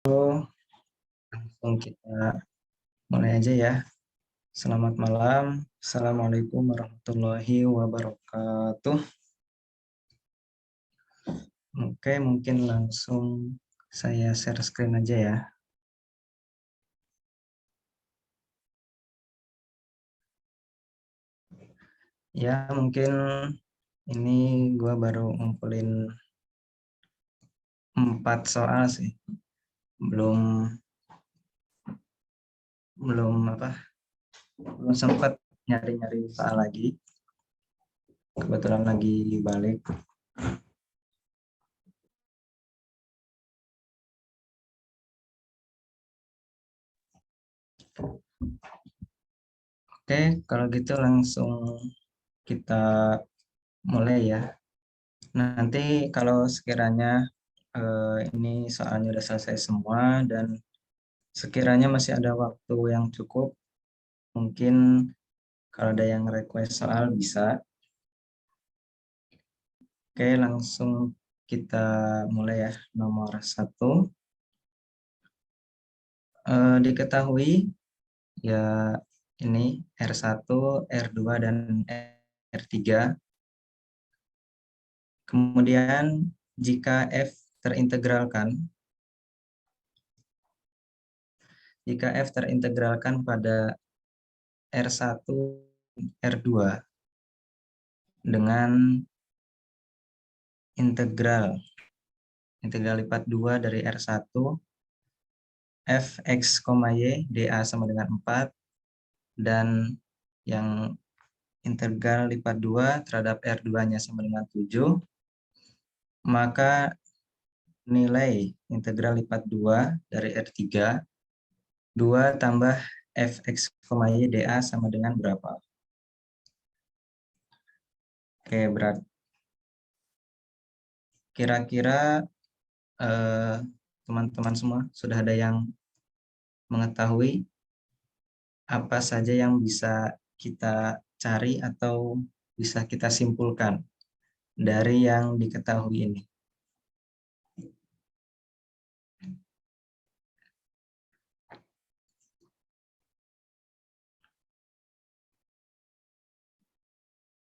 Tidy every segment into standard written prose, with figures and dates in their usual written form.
Langsung kita mulai aja ya. Selamat malam. Assalamualaikum warahmatullahi wabarakatuh. Oke, mungkin langsung saya share screen aja ya. Ya, mungkin ini gua baru ngumpulin 4 soal sih. Belum belum sempat nyari-nyari soal lagi. Kebetulan lagi balik. Oke, kalau gitu langsung kita mulai ya. Nanti kalau sekiranya ini soalnya udah selesai semua dan sekiranya masih ada waktu yang cukup, mungkin kalau ada yang request soal bisa. Oke, langsung kita mulai ya. Nomor 1, diketahui ya ini R1, R2, dan R3. Kemudian jika F terintegralkan, pada R1, R2 dengan integral lipat 2 dari R1 fx, y dA sama dengan 4, dan yang integral lipat 2 terhadap R2-nya sama dengan 7, maka nilai integral lipat 2 dari R3, 2 tambah fx, y dA sama dengan berapa? Oke, berarti kira-kira teman-teman semua sudah ada yang mengetahui apa saja yang bisa kita cari atau bisa kita simpulkan dari yang diketahui ini.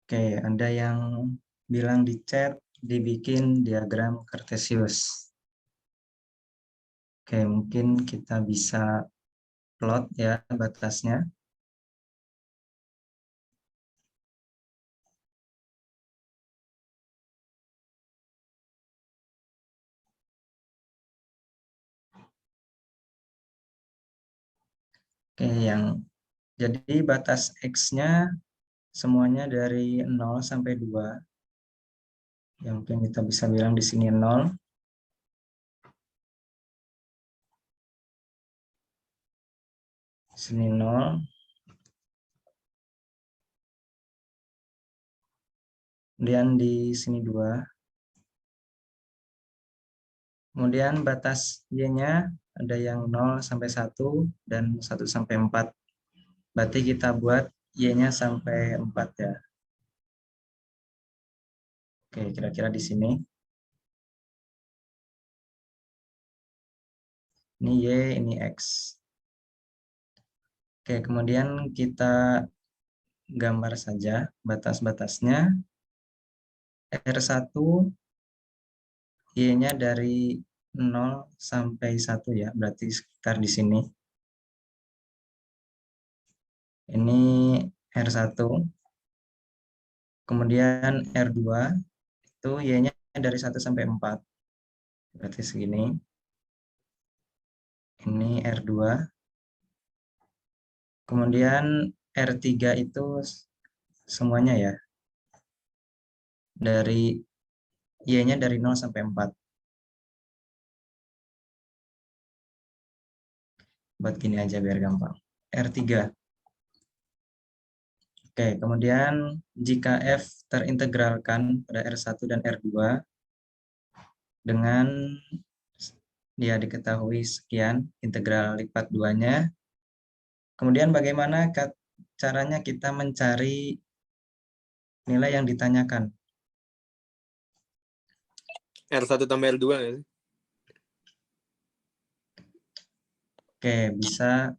Oke, ada yang bilang di chat dibikin diagram Cartesius. Oke, mungkin kita bisa plot ya batasnya. Oke, jadi batas X-nya semuanya dari 0 sampai 2. Yang mungkin kita bisa bilang di sini 0. Sini 0. Kemudian di sini 2. Kemudian batas Y-nya ada yang 0 sampai 1 dan 1 sampai 4. Berarti kita buat Y-nya sampai 4 ya. Oke, kira-kira di sini. Ini Y, ini X. Oke, kemudian kita gambar saja batas-batasnya. R1, Y-nya dari 0 sampai 1 ya, berarti sekitar di sini. Ini R1. Kemudian R2 itu Y-nya dari 1 sampai 4. Berarti segini. Ini R2. Kemudian R3 itu semuanya ya. Dari Y-nya dari 0 sampai 4. Buat gini aja biar gampang. R3. Oke, kemudian jika F terintegralkan pada R1 dan R2 dengan dia diketahui sekian integral lipat 2-nya. Kemudian bagaimana caranya kita mencari nilai yang ditanyakan? R1 tambah R2 ya? Oke, bisa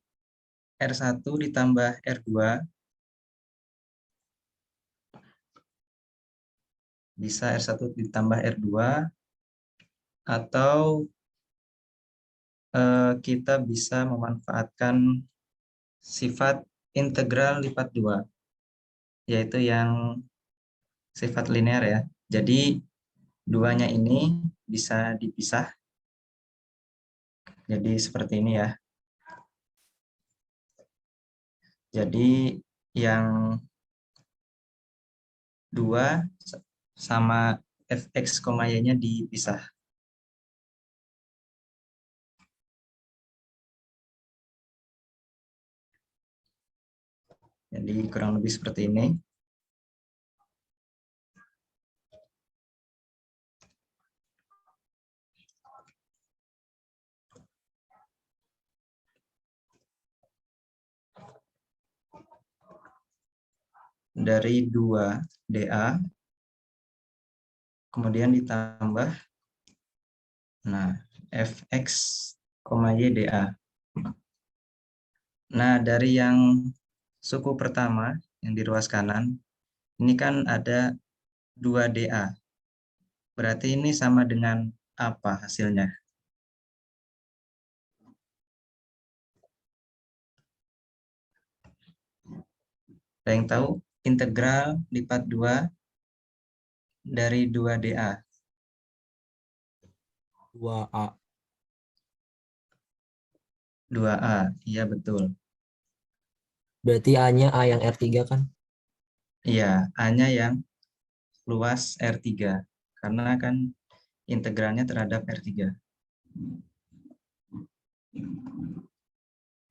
R1 ditambah R2. Bisa R1 ditambah R2. Atau kita bisa memanfaatkan sifat integral lipat 2, yaitu yang sifat linear ya. Jadi duanya ini bisa dipisah. Jadi seperti ini ya. Jadi yang 2 sama fx, y-nya dipisah. Jadi kurang lebih seperti ini. Dari 2 dA, kemudian ditambah, nah, fx, y dA. Nah, dari yang suku pertama, yang di ruas kanan, ini kan ada 2 dA. Berarti ini sama dengan apa hasilnya? Ada yang tahu? Integral lipat 2 dari 2 dA. 2A. 2A, iya betul. Berarti A-nya A yang R3 kan? Iya, A-nya yang luas R3. Karena kan integralnya terhadap R3.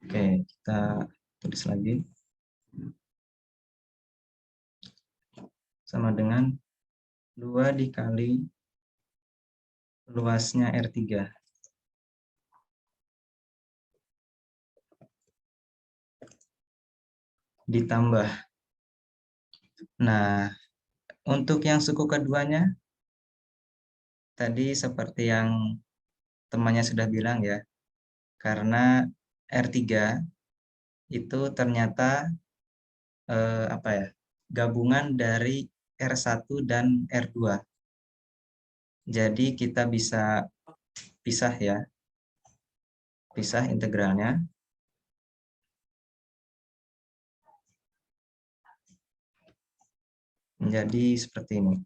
Oke, kita tulis lagi. Sama dengan 2 dikali luasnya R3. Ditambah. Nah, untuk yang suku keduanya, tadi seperti yang temannya sudah bilang ya, karena R3 itu ternyata apa ya, gabungan dari R1 dan R2. Jadi kita bisa pisah ya, pisah integralnya. Menjadi seperti ini.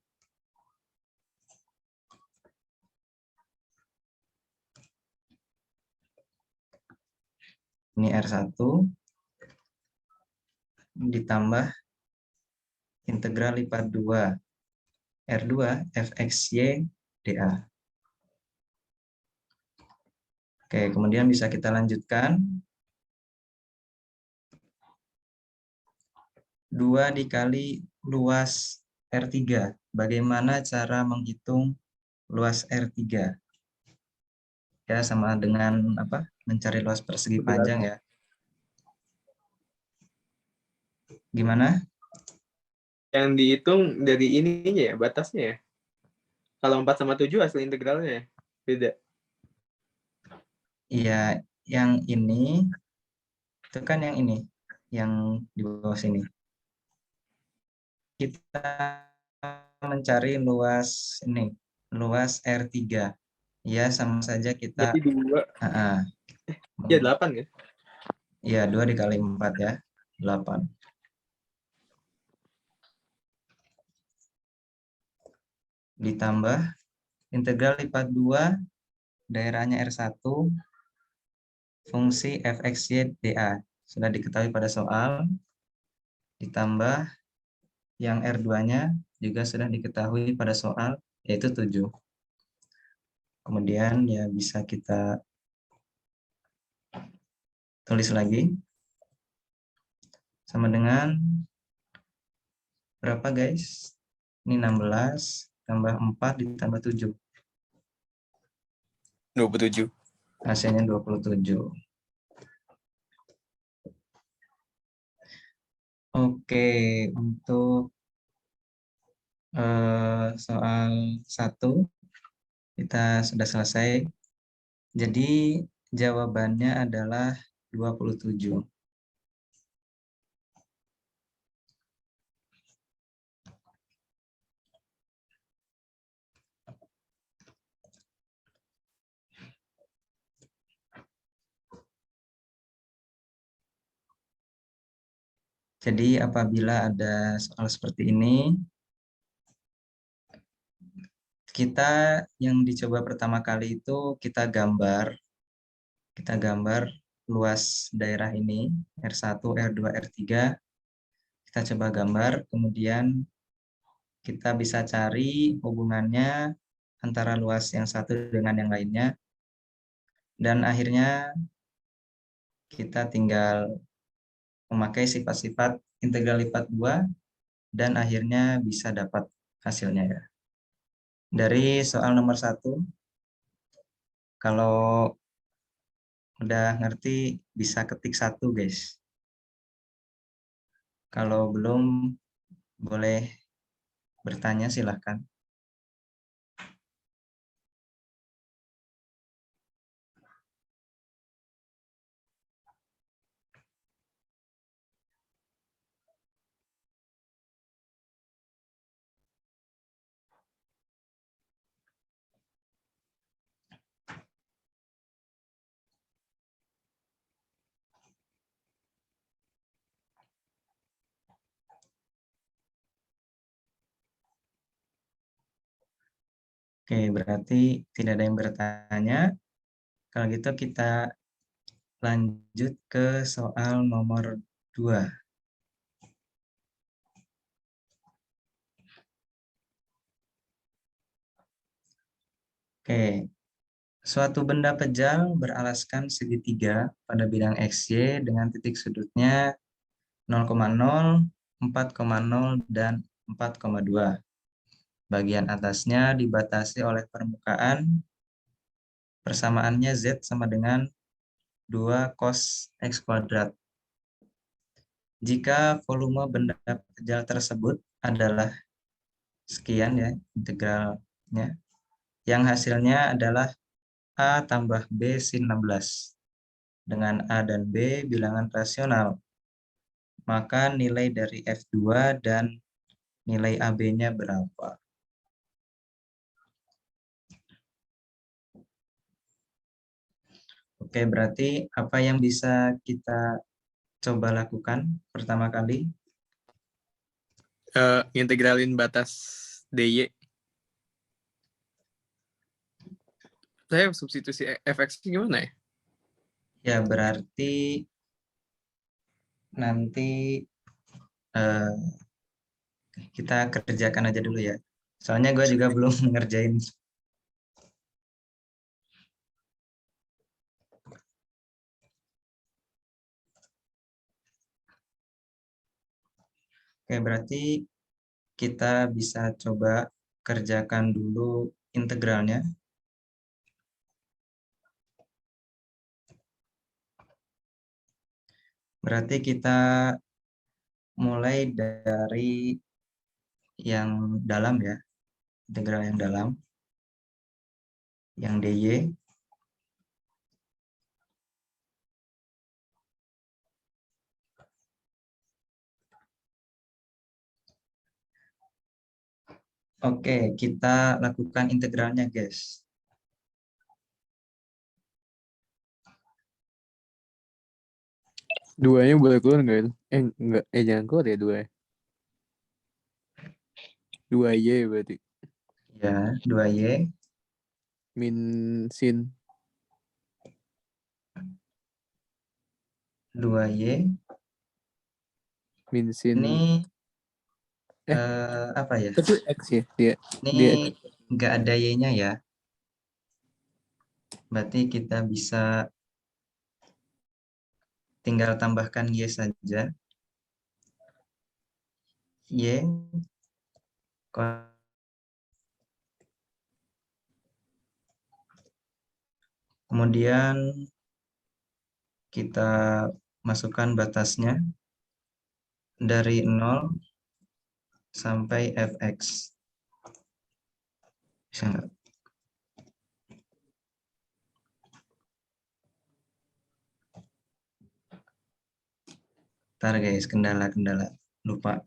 Ini R1 ditambah integral lipat 2 R2 fxy dA. Oke, kemudian bisa kita lanjutkan. 2 dikali luas R3. Bagaimana cara menghitung luas R3? Ya, sama dengan apa? Mencari luas persegi panjang ya. Gimana? Yang dihitung dari ininya ya, batasnya ya. Kalau 4 sama 7 hasil integralnya ya? Beda. Iya, yang ini itu kan yang ini, yang di bawah sini. Kita mencari luas ini, luas R3. Ya, sama saja kita Berarti 2, ya 8 ya? ya 2 dikali 4 ya, 8. Ditambah integral lipat 2 daerahnya R1 fungsi fxy dA. Sudah diketahui pada soal. Ditambah yang R2-nya juga sudah diketahui pada soal, yaitu 7. Kemudian ya bisa kita tulis lagi. Sama dengan berapa guys? Ini 16 tambah 4 ditambah 7. 27. Hasilnya 27. Oke, untuk soal 1 kita sudah selesai. Jadi Jawabannya adalah 27. Jadi apabila ada soal seperti ini, kita yang dicoba pertama kali itu kita gambar luas daerah ini, R1, R2, R3. Kita coba gambar, kemudian kita bisa cari hubungannya antara luas yang satu dengan yang lainnya. Dan akhirnya kita tinggal memakai sifat-sifat integral lipat 2 dan akhirnya bisa dapat hasilnya ya. Dari soal nomor 1, kalau udah ngerti bisa ketik 1 guys. Kalau belum boleh bertanya silahkan. Oke, berarti tidak ada yang bertanya. Kalau gitu kita lanjut ke soal nomor 2. Oke, suatu benda pejal beralaskan segitiga pada bidang XY dengan titik sudutnya 0,0, 4,0, dan 4,2. Bagian atasnya dibatasi oleh permukaan, persamaannya Z sama dengan 2 cos X kuadrat. Jika volume benda pejal tersebut adalah sekian ya integralnya, yang hasilnya adalah A tambah B sin 16. Dengan A dan B bilangan rasional, maka nilai dari F2 dan nilai AB-nya berapa? Oke, berarti apa yang bisa kita coba lakukan pertama kali? Integralin batas DY. Saya substitusi fx gimana ya? Ya, berarti nanti kita kerjakan aja dulu ya. Soalnya gue juga belum ngerjain. Oke, berarti kita bisa coba kerjakan dulu integralnya. Berarti kita mulai dari yang dalam ya, integral yang dalam, yang dy. Oke, kita lakukan integralnya guys. Duanya boleh keluar nggak itu? Enggak, jangan keluar ya 2. 2Y berarti. Ya, 2y Min sin 2y min sin ini apa ya? tapi X ya dia Ini X. nggak ada y-nya ya. Berarti kita bisa tinggal tambahkan y saja. Y kemudian kita masukkan batasnya dari 0 sampai fx. Bisa nggak? Ntar guys, kendala-kendala. Lupa.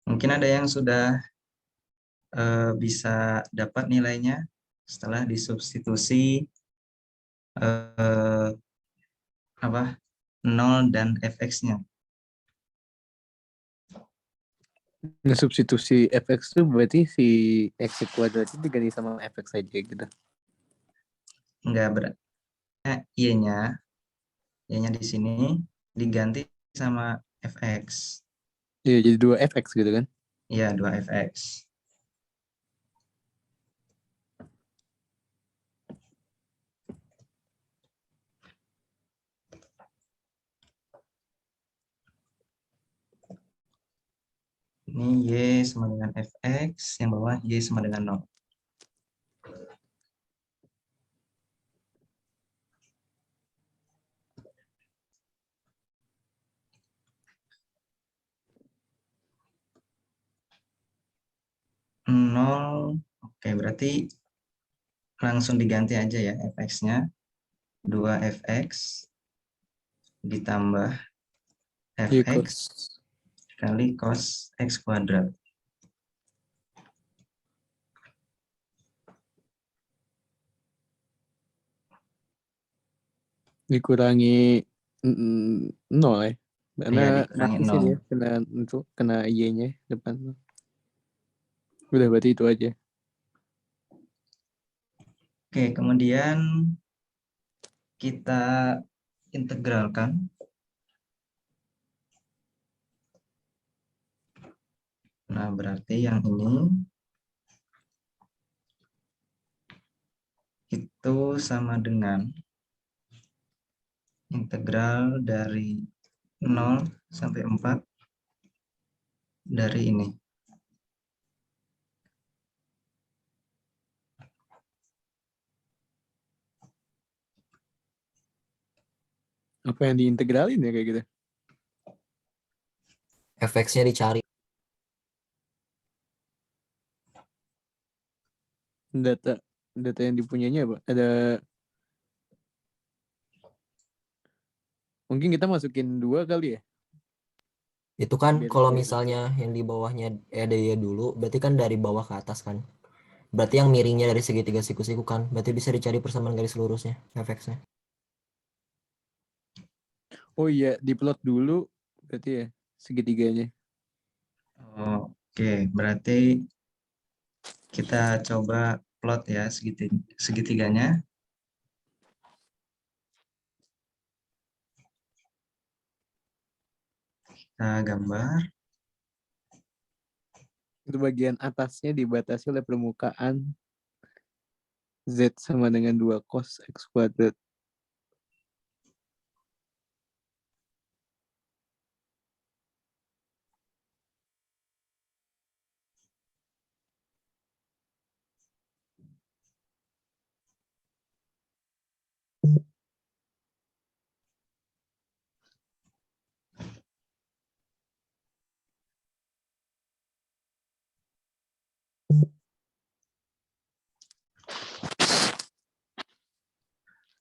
Mungkin ada yang sudah bisa dapat nilainya setelah disubstitusi eh, apa 0 dan fx-nya. Ngesubstitusi fx itu berarti si x kuadrat itu diganti sama fx aja gitu. Enggak berarti y-nya di sini diganti sama fx. Iya, jadi 2fx gitu kan. Iya, 2fx. Ini y sama dengan fx, yang bawah y sama dengan 0. Nol, oke berarti langsung diganti aja ya fx-nya. 2fx ditambah Iya, fx cos. kali cos x kuadrat. Dikurangi 0 ya. Karena Iya, dikurangi mati sih 0. dia kena y-nya depan. Udah berarti itu aja. Oke, kemudian kita integralkan. Nah, berarti yang ini itu sama dengan integral dari 0 sampai 4 dari ini. Apa yang diintegralin ya kayak gitu? Fx-nya dicari. Data yang dipunyainya apa? Ada mungkin kita masukin 2 kali ya? Itu kan Biar kalau biar misalnya yang di bawahnya ada ya dulu, berarti kan dari bawah ke atas kan. Berarti yang miringnya dari segitiga siku-siku kan. Berarti bisa dicari persamaan garis lurusnya, Fx-nya. Oh iya, diplot dulu berarti ya segitiganya. Oke, berarti kita coba plot ya segitiganya. Kita gambar. Itu bagian atasnya dibatasi oleh permukaan Z sama dengan 2 cos X kuadrat.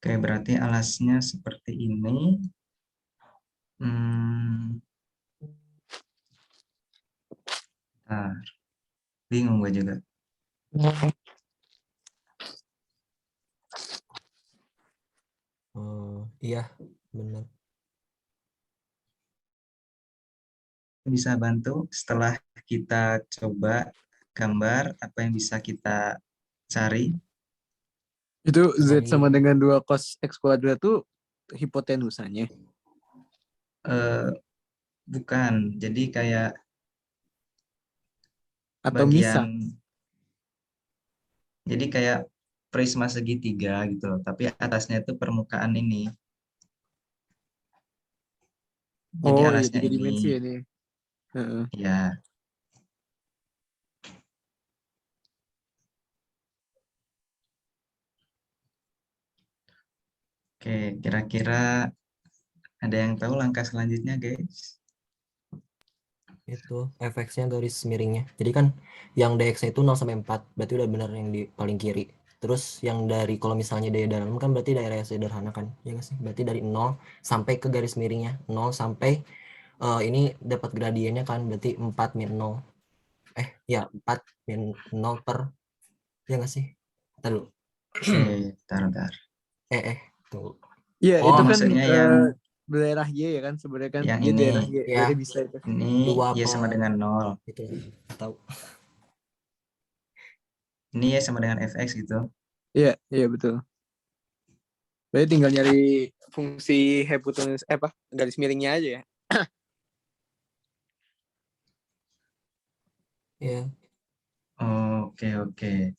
Oke, berarti alasnya seperti ini. Bentar. Bingung gue juga. Iya, benar. Bisa bantu setelah kita coba gambar apa yang bisa kita cari. Itu Z Cari sama dengan 2 cos X kuadrat tuh hipotenusanya. Bukan, jadi kayak Atau bagian, misal. jadi kayak prisma segitiga gitu loh, tapi atasnya itu permukaan ini. Jadi Oh iya, alasnya 3 ini. dimensi ya nih. Heeh. Ya. Oke, kira-kira ada yang tahu langkah selanjutnya, guys? Itu fx-nya garis miringnya. Jadi kan yang dx itu 0 sampai 4, berarti udah benar yang di paling kiri. Terus yang dari kalau misalnya daya dalam kan berarti daerah sederhana kan, ya nggak sih? Berarti dari 0 sampai ke garis miringnya, 0 sampai ini dapat gradiennya kan, berarti 4 min 0. Ya 4 min 0 per, ya nggak sih? Ntar dulu. Oke, bentar. Tunggu. Iya, Oh, itu kan maksudnya yang daerah Y ya kan sebenarnya kan. yang Y daerah ini. Y. Ya. Berarti bisa itu. Ini 2 Y sama per, dengan 0. itu tahu. Ini Y sama dengan fx gitu. Iya, iya betul. Berarti tinggal nyari fungsi hipotenus garis miringnya aja ya. Ya, Oke.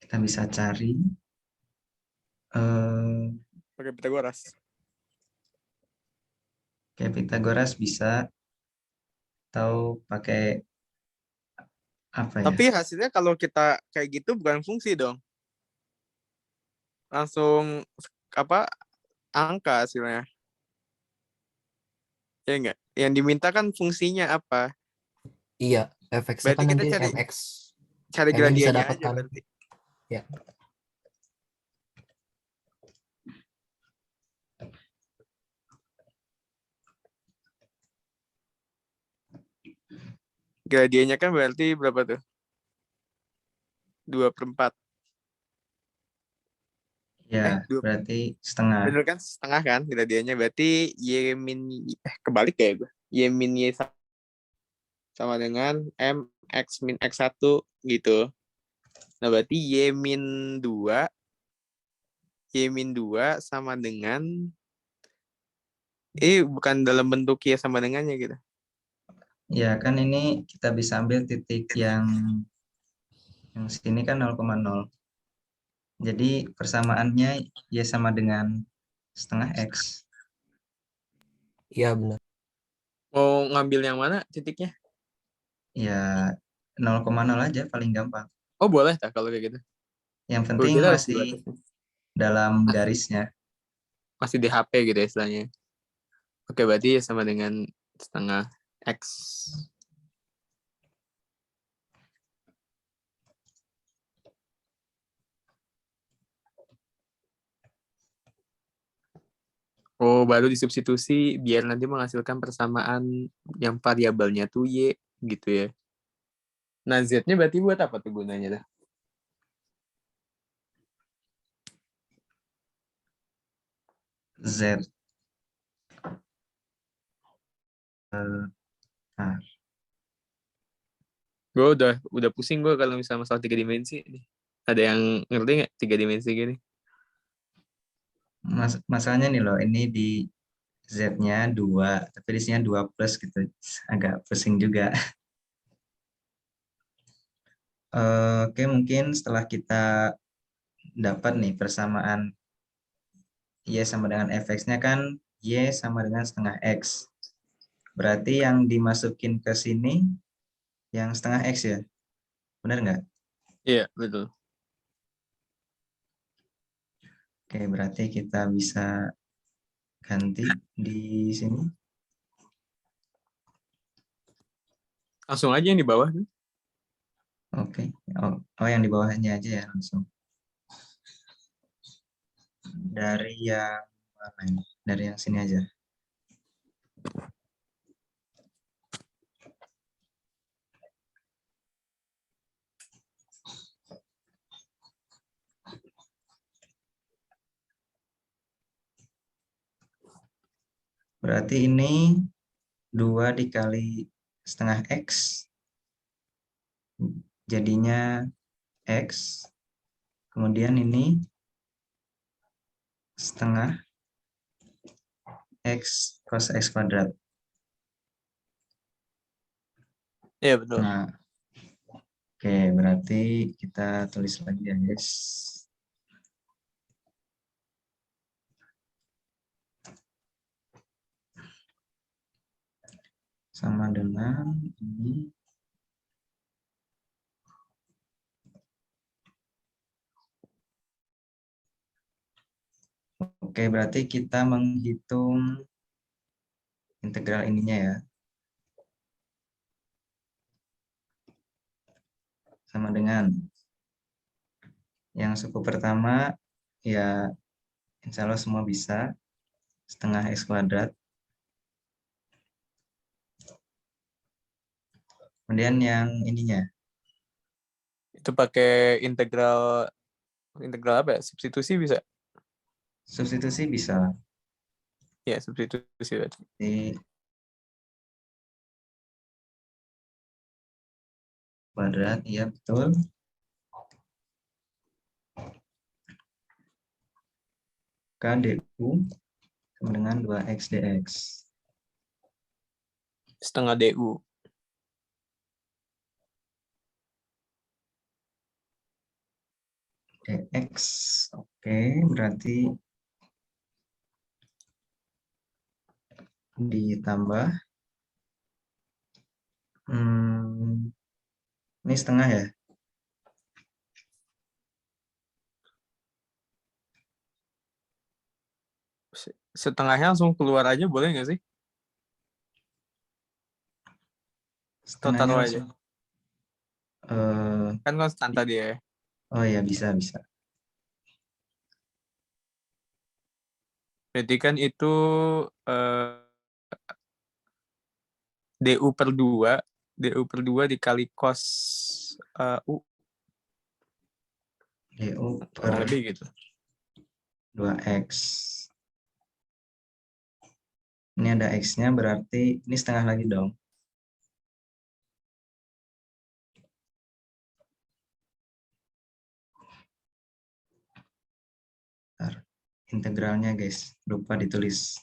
Kita bisa cari. eh Pakai Pitagoras. Kayak Pitagoras bisa. Atau pakai apa ya? Tapi hasilnya kalau kita kayak gitu bukan fungsi dong. Langsung angka hasilnya. Ya enggak? Yang diminta kan fungsinya apa? iya, fx-nya Berarti kan kita nanti cari mx. M-nya bisa gradiennya dapat aja kan? berarti. Ya. Gradiennya kan berarti berapa tuh? 2/4. Ya, 2. berarti setengah. Bener kan setengah kan gradiennya. Berarti Y min kebalik ya gue. Y min Y sama dengan M X min X1 gitu. Nah berarti Y min 2 sama dengan bukan dalam bentuk Y sama dengannya gitu. Ya, kan ini kita bisa ambil titik yang sini kan 0,0. Jadi persamaannya Y sama dengan setengah X. Iya benar. Mau ngambil yang mana titiknya? Ya, 0,0 aja paling gampang. Oh boleh tak kalau kayak gitu. Yang Gue penting kira harus masih dibatasin. dalam garisnya. Masih di HP gitu ya istilahnya. Oke berarti Y sama dengan setengah X. Oh, baru disubstitusi biar nanti menghasilkan persamaan yang variabelnya tuh Y gitu ya. Nah, Z-nya berarti buat apa tuh gunanya tuh? Z. Nah, Gue udah pusing gue kalau misalnya masalah 3 dimensi nih. Ada yang ngerti nggak 3 dimensi gini? masalahnya nih loh, ini di Z-nya 2, tapi di sini 2 plus gitu. Agak pusing juga. Oke, mungkin setelah kita dapat nih persamaan Y sama dengan fx-nya kan Y sama dengan setengah X. Berarti yang dimasukin ke sini yang setengah X ya? Benar nggak? Iya, betul. Oke, berarti kita bisa ganti di sini. Langsung aja yang di bawah tuh. Oke. Oh, yang di bawahnya aja ya langsung. Dari yang mana ini? Dari yang sini aja. Berarti ini 2 dikali setengah X. Jadinya X. Kemudian ini setengah X cos X kuadrat. Iya, betul. Nah, oke, berarti kita tulis lagi ya, guys. sama dengan ini. Oke, berarti kita menghitung integral ininya ya. Sama dengan yang suku pertama, ya insya Allah semua bisa. Setengah X kuadrat. Kemudian yang ininya. Itu pakai integral apa ya? Substitusi bisa? Substitusi bisa. Ya, substitusi berarti. Di kuadrat, iya betul. KDU sama dengan 2X dx. Setengah DU. Dx, oke, berarti ditambah. Ini setengah ya? Setengahnya langsung keluar aja boleh nggak sih? Setengahnya Taruh aja. langsung. Kan konstan tadi ya. Oh iya, bisa. Berarti kan itu DU per 2 dikali cos U. DU Kurang per lebih gitu. 2X. Ini ada X-nya, berarti ini setengah lagi dong. Bentar. Integralnya guys, lupa ditulis.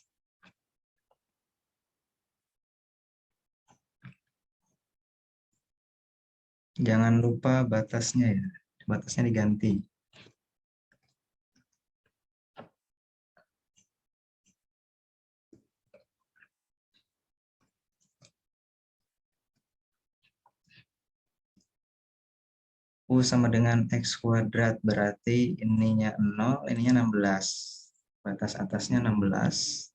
Jangan lupa batasnya ya, batasnya diganti. U sama dengan X kuadrat, berarti ininya 0, ininya 16. Batas atasnya 16.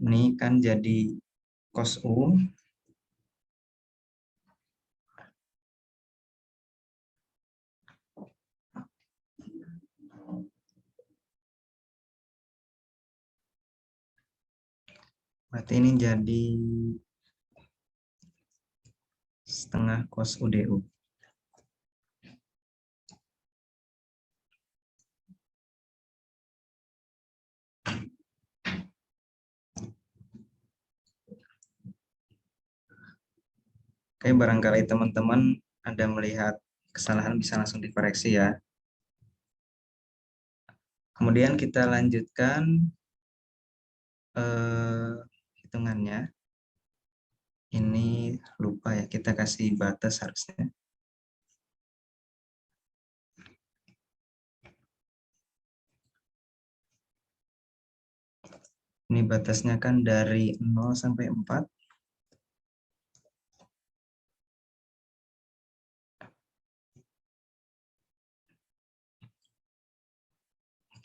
Ini kan jadi cos U. Berarti ini jadi setengah cos U DU. Oke, barangkali teman-teman ada melihat kesalahan bisa langsung dikoreksi ya. Kemudian kita lanjutkan hitungannya. Ini lupa ya, kita kasih batas harusnya. Ini batasnya kan dari 0 sampai 4.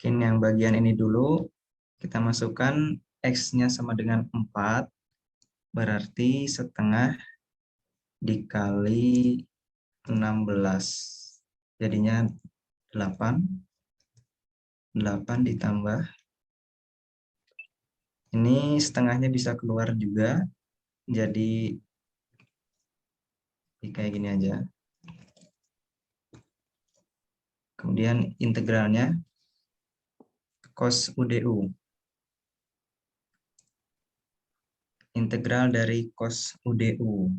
Mungkin yang bagian ini dulu, kita masukkan X-nya sama dengan 4, berarti setengah dikali 16. Jadinya 8. 8 ditambah. Ini setengahnya bisa keluar juga, jadi kayak gini aja. Kemudian integralnya cos UDU. Integral dari cos UDU.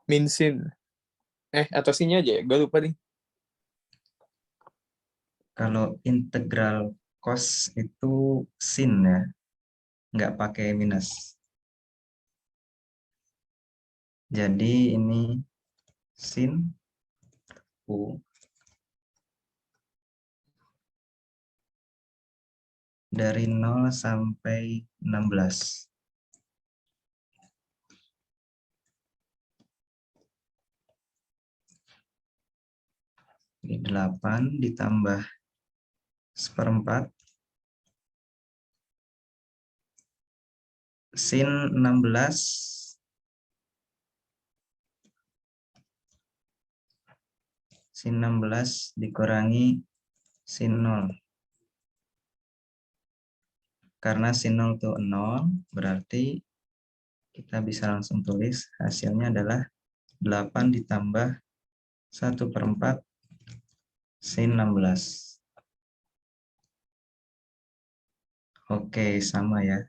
Min sin. Atau sinnya aja ya? Gue lupa nih. Kalau integral cos itu sin ya, nggak pakai minus. Jadi ini sin U dari 0 sampai 16. Ini 8 ditambah 1/4 sin 16 dikurangi sin 0. Karena sin 0 itu 0, berarti kita bisa langsung tulis hasilnya adalah 8 ditambah 1/4 sin 16. Oke, sama ya.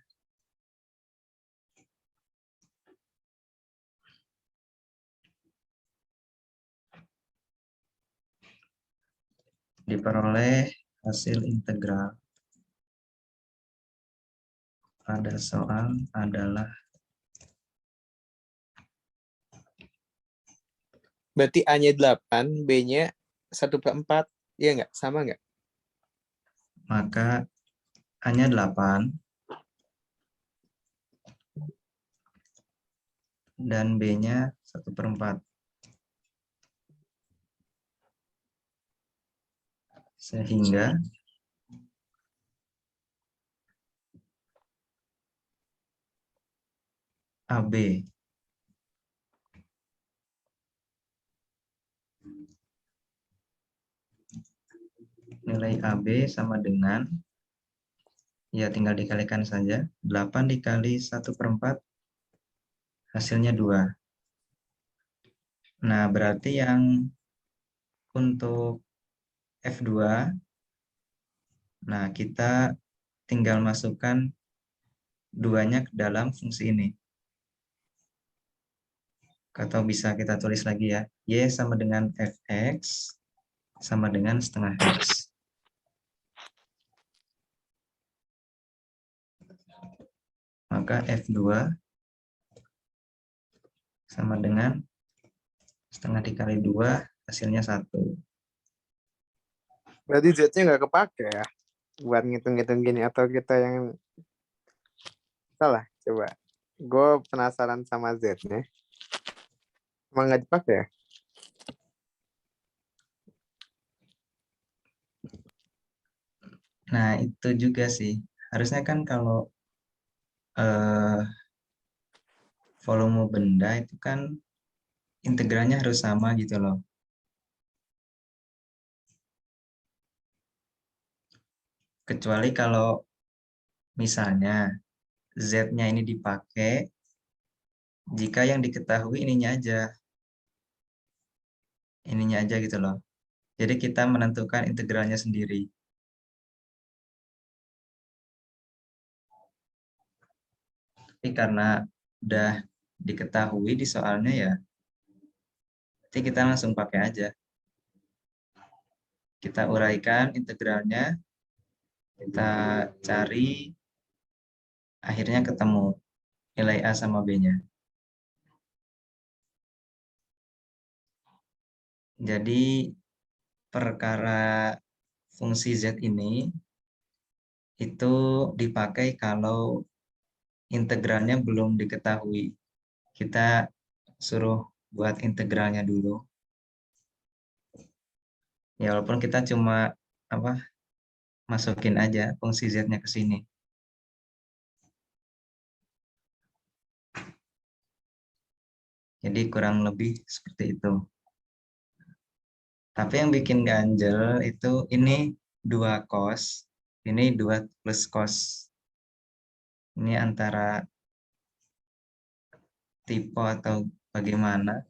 Diperoleh hasil integral pada soal adalah Berarti A-nya 8, B-nya 1/4. Iya nggak? Sama nggak? maka A-nya 8 dan B-nya 1/4. Sehingga AB nilai AB sama dengan, ya tinggal dikalikan saja, 8 dikali 1/4 hasilnya 2. Nah, berarti yang untuk F2, nah kita tinggal masukkan 2-nya ke dalam fungsi ini. Atau bisa kita tulis lagi ya, Y sama dengan Fx sama dengan setengah X. Maka F2 sama dengan setengah dikali 2, hasilnya 1. Berarti Z-nya nggak kepake ya? Buat ngitung-ngitung gini. Atau kita yang salah? Coba. Gue penasaran sama Z-nya. Emang nggak dipakai ya? Nah, itu juga sih. Harusnya kan kalau volume benda itu kan integralnya harus sama gitu loh. Kecuali kalau misalnya Z-nya ini dipakai jika yang diketahui ininya aja gitu loh. Jadi kita menentukan integralnya sendiri. Tapi karena udah diketahui di soalnya ya, jadi kita langsung pakai aja. Kita uraikan integralnya, kita cari, akhirnya ketemu nilai A sama B-nya. Jadi perkara fungsi Z ini itu dipakai kalau integralnya belum diketahui. Kita suruh buat integralnya dulu. Ya walaupun kita cuma masukin aja fungsi Z-nya ke sini. Jadi kurang lebih seperti itu. Tapi yang bikin ganjel itu ini 2 cos, ini 2 plus cos. Ini antara tipe atau bagaimana,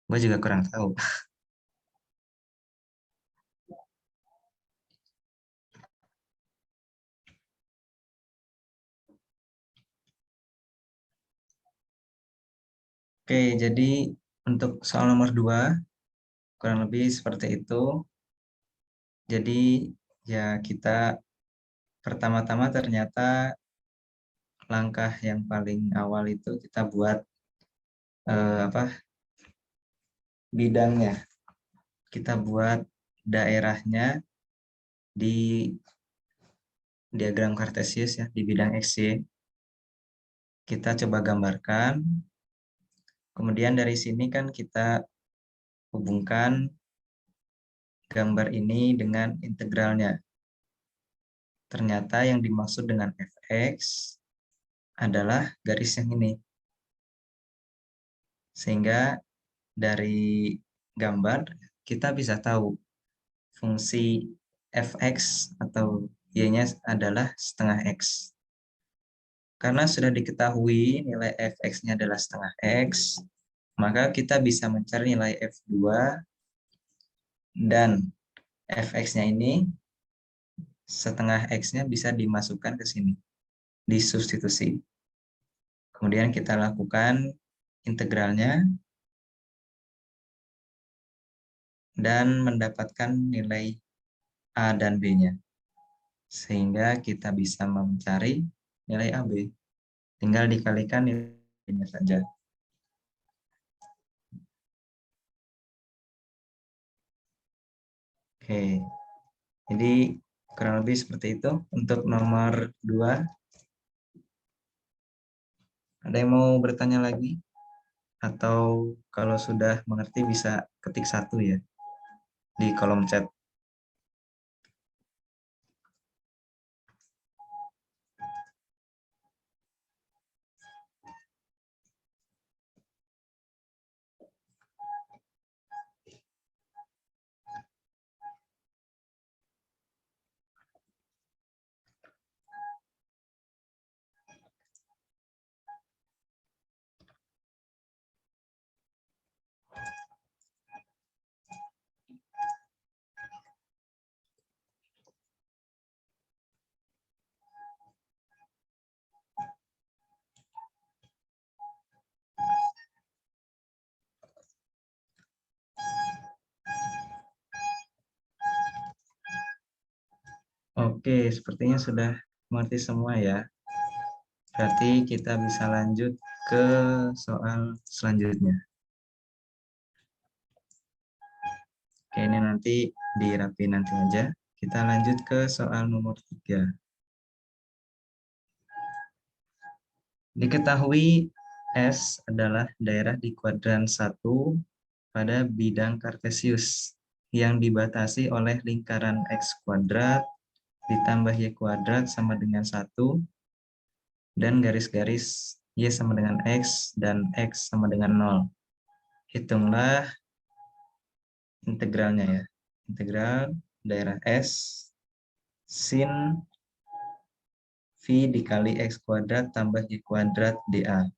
gue juga kurang tahu. Oke, jadi untuk soal nomor 2 kurang lebih seperti itu. Jadi ya kita pertama-tama ternyata langkah yang paling awal itu kita buat bidangnya. Kita buat daerahnya di diagram kartesius ya di bidang XY. Kita coba gambarkan. Kemudian dari sini kan kita hubungkan gambar ini dengan integralnya. Ternyata yang dimaksud dengan fx adalah garis yang ini. Sehingga dari gambar kita bisa tahu fungsi fx atau y-nya adalah setengah x. Karena sudah diketahui nilai fx-nya adalah setengah x, maka kita bisa mencari nilai f2 dan fx-nya ini setengah x-nya bisa dimasukkan ke sini, disubstitusi. Kemudian kita lakukan integralnya dan mendapatkan nilai A dan B-nya. Sehingga kita bisa mencari nilai AB. Tinggal dikalikan nilainya saja. Oke, jadi kurang lebih seperti itu untuk nomor 2. Ada yang mau bertanya lagi? Atau kalau sudah mengerti bisa ketik 1 ya di kolom chat. Oke, sepertinya sudah mengerti semua ya. Berarti kita bisa lanjut ke soal selanjutnya. Oke, ini nanti dirapi nanti aja. Kita lanjut ke soal nomor 3. Diketahui S adalah daerah di kuadran 1 pada bidang kartesius yang dibatasi oleh lingkaran X kuadrat ditambah Y kuadrat sama dengan 1 dan garis-garis Y sama dengan X dan X sama dengan 0. Hitunglah integralnya ya. Integral daerah S sin V dikali X kuadrat tambah Y kuadrat dA.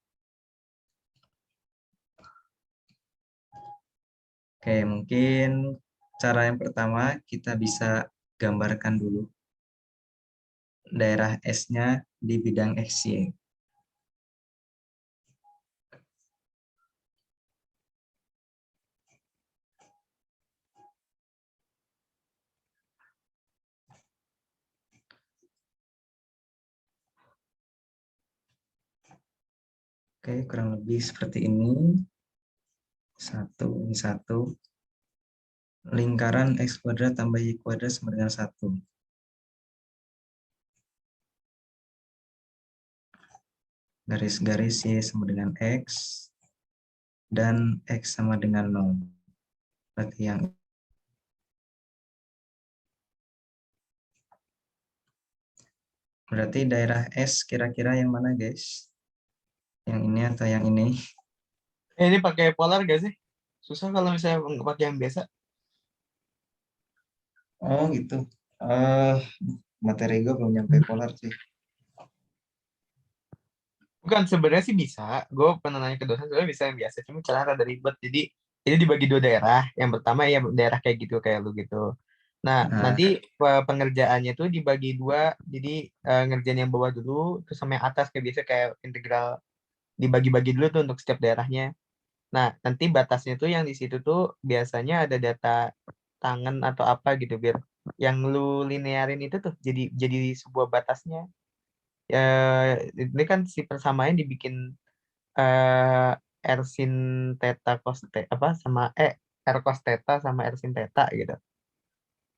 Oke, mungkin cara yang pertama kita bisa gambarkan dulu daerah S-nya di bidang XY. Oke, kurang lebih seperti ini. Ini 1. Lingkaran X kuadrat tambah Y kuadrat sama dengan 1. Garis-garis Y sama dengan X dan X sama dengan 0. Berarti daerah S kira-kira yang mana, guys? Yang ini atau yang ini? Ini pakai polar gak sih? Susah kalau misalnya pakai yang biasa. Oh, gitu. Materi gue belum nyampe polar sih. Bukan, sebenarnya sih bisa. Gue pernah nanya ke dosen, sebenarnya bisa yang biasa. Cuma cara rada ribet. Jadi, ini dibagi 2 daerah. Yang pertama ya daerah kayak gitu, kayak lu gitu. Nah, Nah, nanti pengerjaannya tuh dibagi 2. Jadi, ngerjain yang bawah dulu, terus sama yang atas. Kayak biasa, kayak integral. Dibagi-bagi dulu tuh untuk setiap daerahnya. Nah, nanti batasnya tuh yang di situ tuh biasanya ada data tangan atau apa gitu, biar yang lu linearin itu tuh jadi sebuah batasnya. Ini kan si persamaannya dibikin R sin theta cos apa sama R cos theta sama R sin theta gitu.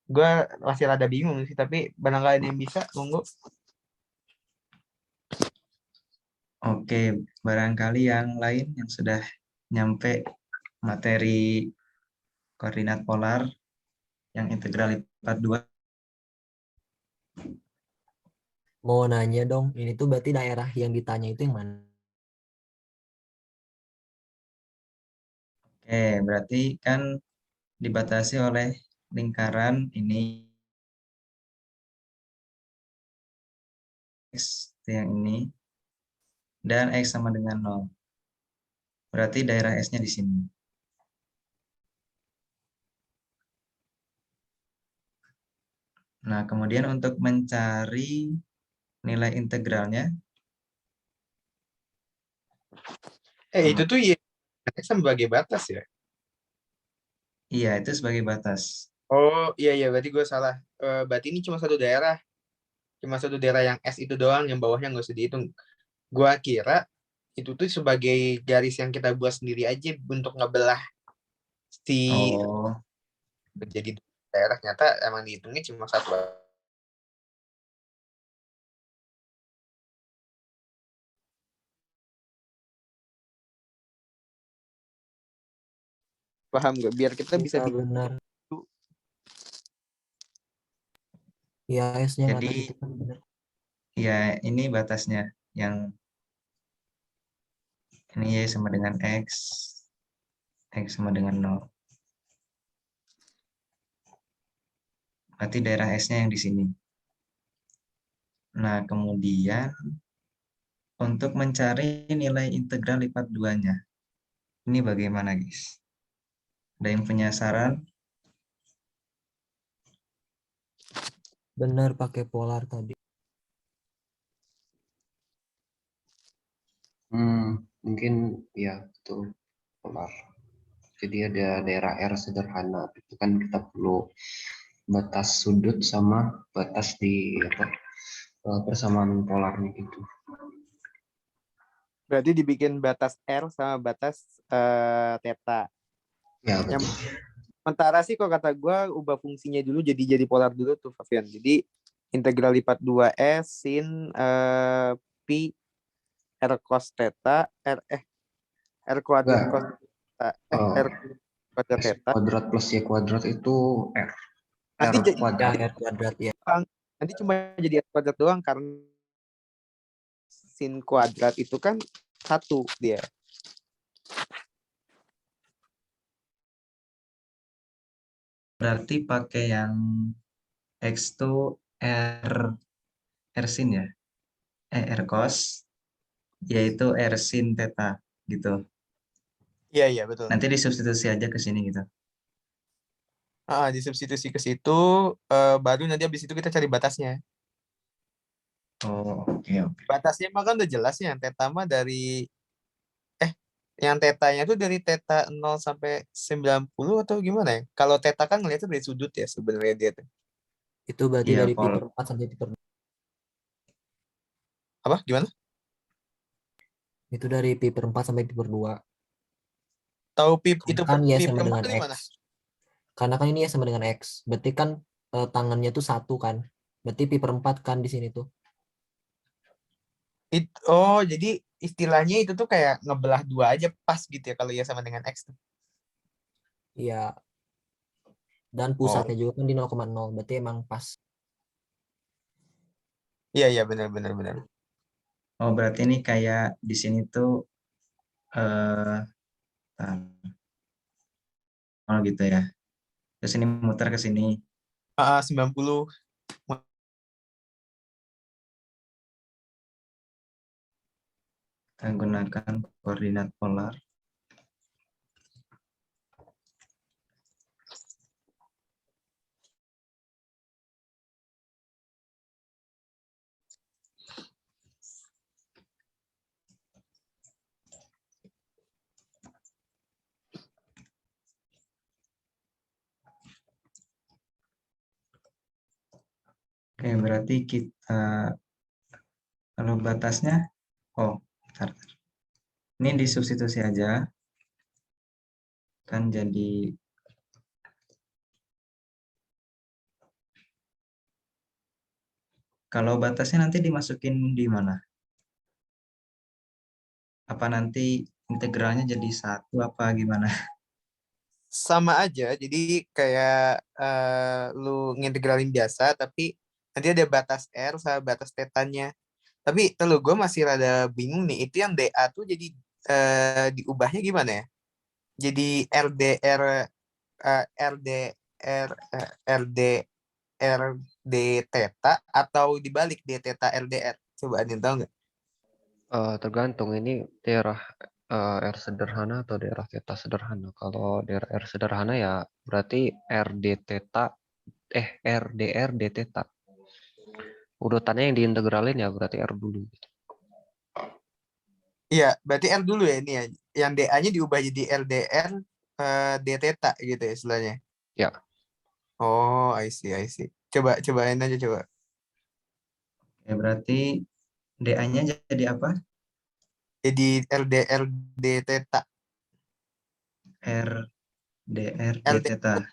Gue masih rada bingung sih, tapi barangkali ada yang bisa, monggo. Oke, barangkali yang lain yang sudah nyampe materi koordinat polar yang integral lipat 2. Mau nanya dong, ini tuh berarti daerah yang ditanya itu yang mana? Oke, berarti kan dibatasi oleh lingkaran ini X yang ini dan X sama dengan 0. Berarti daerah S-nya di sini. Nah, kemudian untuk mencari nilai integralnya, Itu tuh ya sebagai batas ya. iya itu sebagai batas. Oh iya berarti gue salah. Berarti ini cuma satu daerah. Cuma satu daerah yang S itu doang, yang bawahnya nggak usah dihitung. Gua kira itu tuh sebagai garis yang kita buat sendiri aja untuk ngebelah si Oh, jadi daerah, ternyata emang dihitungnya cuma satu. Paham nggak? Biar kita bisa Iya benar. Ya S-nya nggak jadi terhitung benar. ya ini batasnya yang ini Y sama dengan X sama dengan 0. Berarti daerah S-nya yang di sini. Nah, kemudian untuk mencari nilai integral lipat 2-nya. Ini bagaimana, guys? Ada yang punya saran? Benar pakai polar tadi. Mungkin ya betul polar. Jadi ada daerah R sederhana itu kan kita perlu batas sudut sama batas di persamaan polarnya gitu. Berarti dibikin batas R sama batas theta. Ya Yang betul. sementara sih kok kata gue ubah fungsinya dulu jadi polar dulu tuh Fabian. Jadi integral lipat 2S sin pi R cos theta R kuadrat Enggak, cos theta R kuadrat S theta. kuadrat plus Y kuadrat itu R. Nanti R jadi Ya kuadrat. R kuadrat ya. nanti cuma jadi R kuadrat doang karena sin kuadrat itu kan satu dia. Berarti pakai yang X itu R sin ya? R cos, yaitu R sin theta gitu. Iya betul. Nanti disubstitusi aja ke sini gitu. Disubstitusi ke situ, baru nanti habis itu kita cari batasnya. Oh, oke. Batasnya mah kan udah jelas ya, theta mah dari yang tetanya tuh dari theta 0 sampai 90 atau gimana ya? Kalau theta kan ngeliatnya dari sudut ya sebenarnya dia tuh. Itu berarti Iya, dari pi Pol. per 4 sampai pi per 2. Apa? Gimana? Itu dari pi per 4 sampai pi per 2. Tahu pi Karena itu kan Y pi sama per 4 dengan dari mana? X. Karena kan ini Y sama dengan X. Berarti kan tangannya tuh 1 kan. Berarti pi per 4 kan di sini tuh. Oh, jadi istilahnya itu tuh kayak ngebelah dua aja pas gitu ya kalau ya sama dengan X tuh. Iya. Dan pusatnya juga kan di 0,0. Berarti emang pas. Iya benar. Oh, berarti ini kayak di sini tuh eh oh gitu ya. Terus ini muter ke sini. 90. Kita gunakan koordinat polar. Oke, berarti kita kalau batasnya, oh, bentar. Ini disubstitusi aja. Kan jadi Kalau batasnya nanti dimasukin di mana? Apa nanti integralnya jadi satu apa gimana? Sama aja, jadi kayak lu ngintegralin biasa, tapi nanti ada batas R sama batas tetanya. Tapi terus gue masih rada bingung nih, itu yang DA tuh jadi diubahnya gimana ya? Jadi RDR, RDR, RD theta atau dibalik D theta RDR? Coba ada yang tahu nggak? Tergantung ini daerah R sederhana atau daerah theta sederhana. Kalau daerah R sederhana ya berarti RD theta, RDR D theta. Urutannya yang diintegralin ya berarti R dulu. Iya, berarti R dulu ya ini ya. Yang DA-nya diubah jadi RDR D theta gitu ya istilahnya. Ya. Oh, I see, I see. Cobain aja coba. Ya, berarti DA-nya jadi apa? Jadi RDR D theta. RDR D LD theta.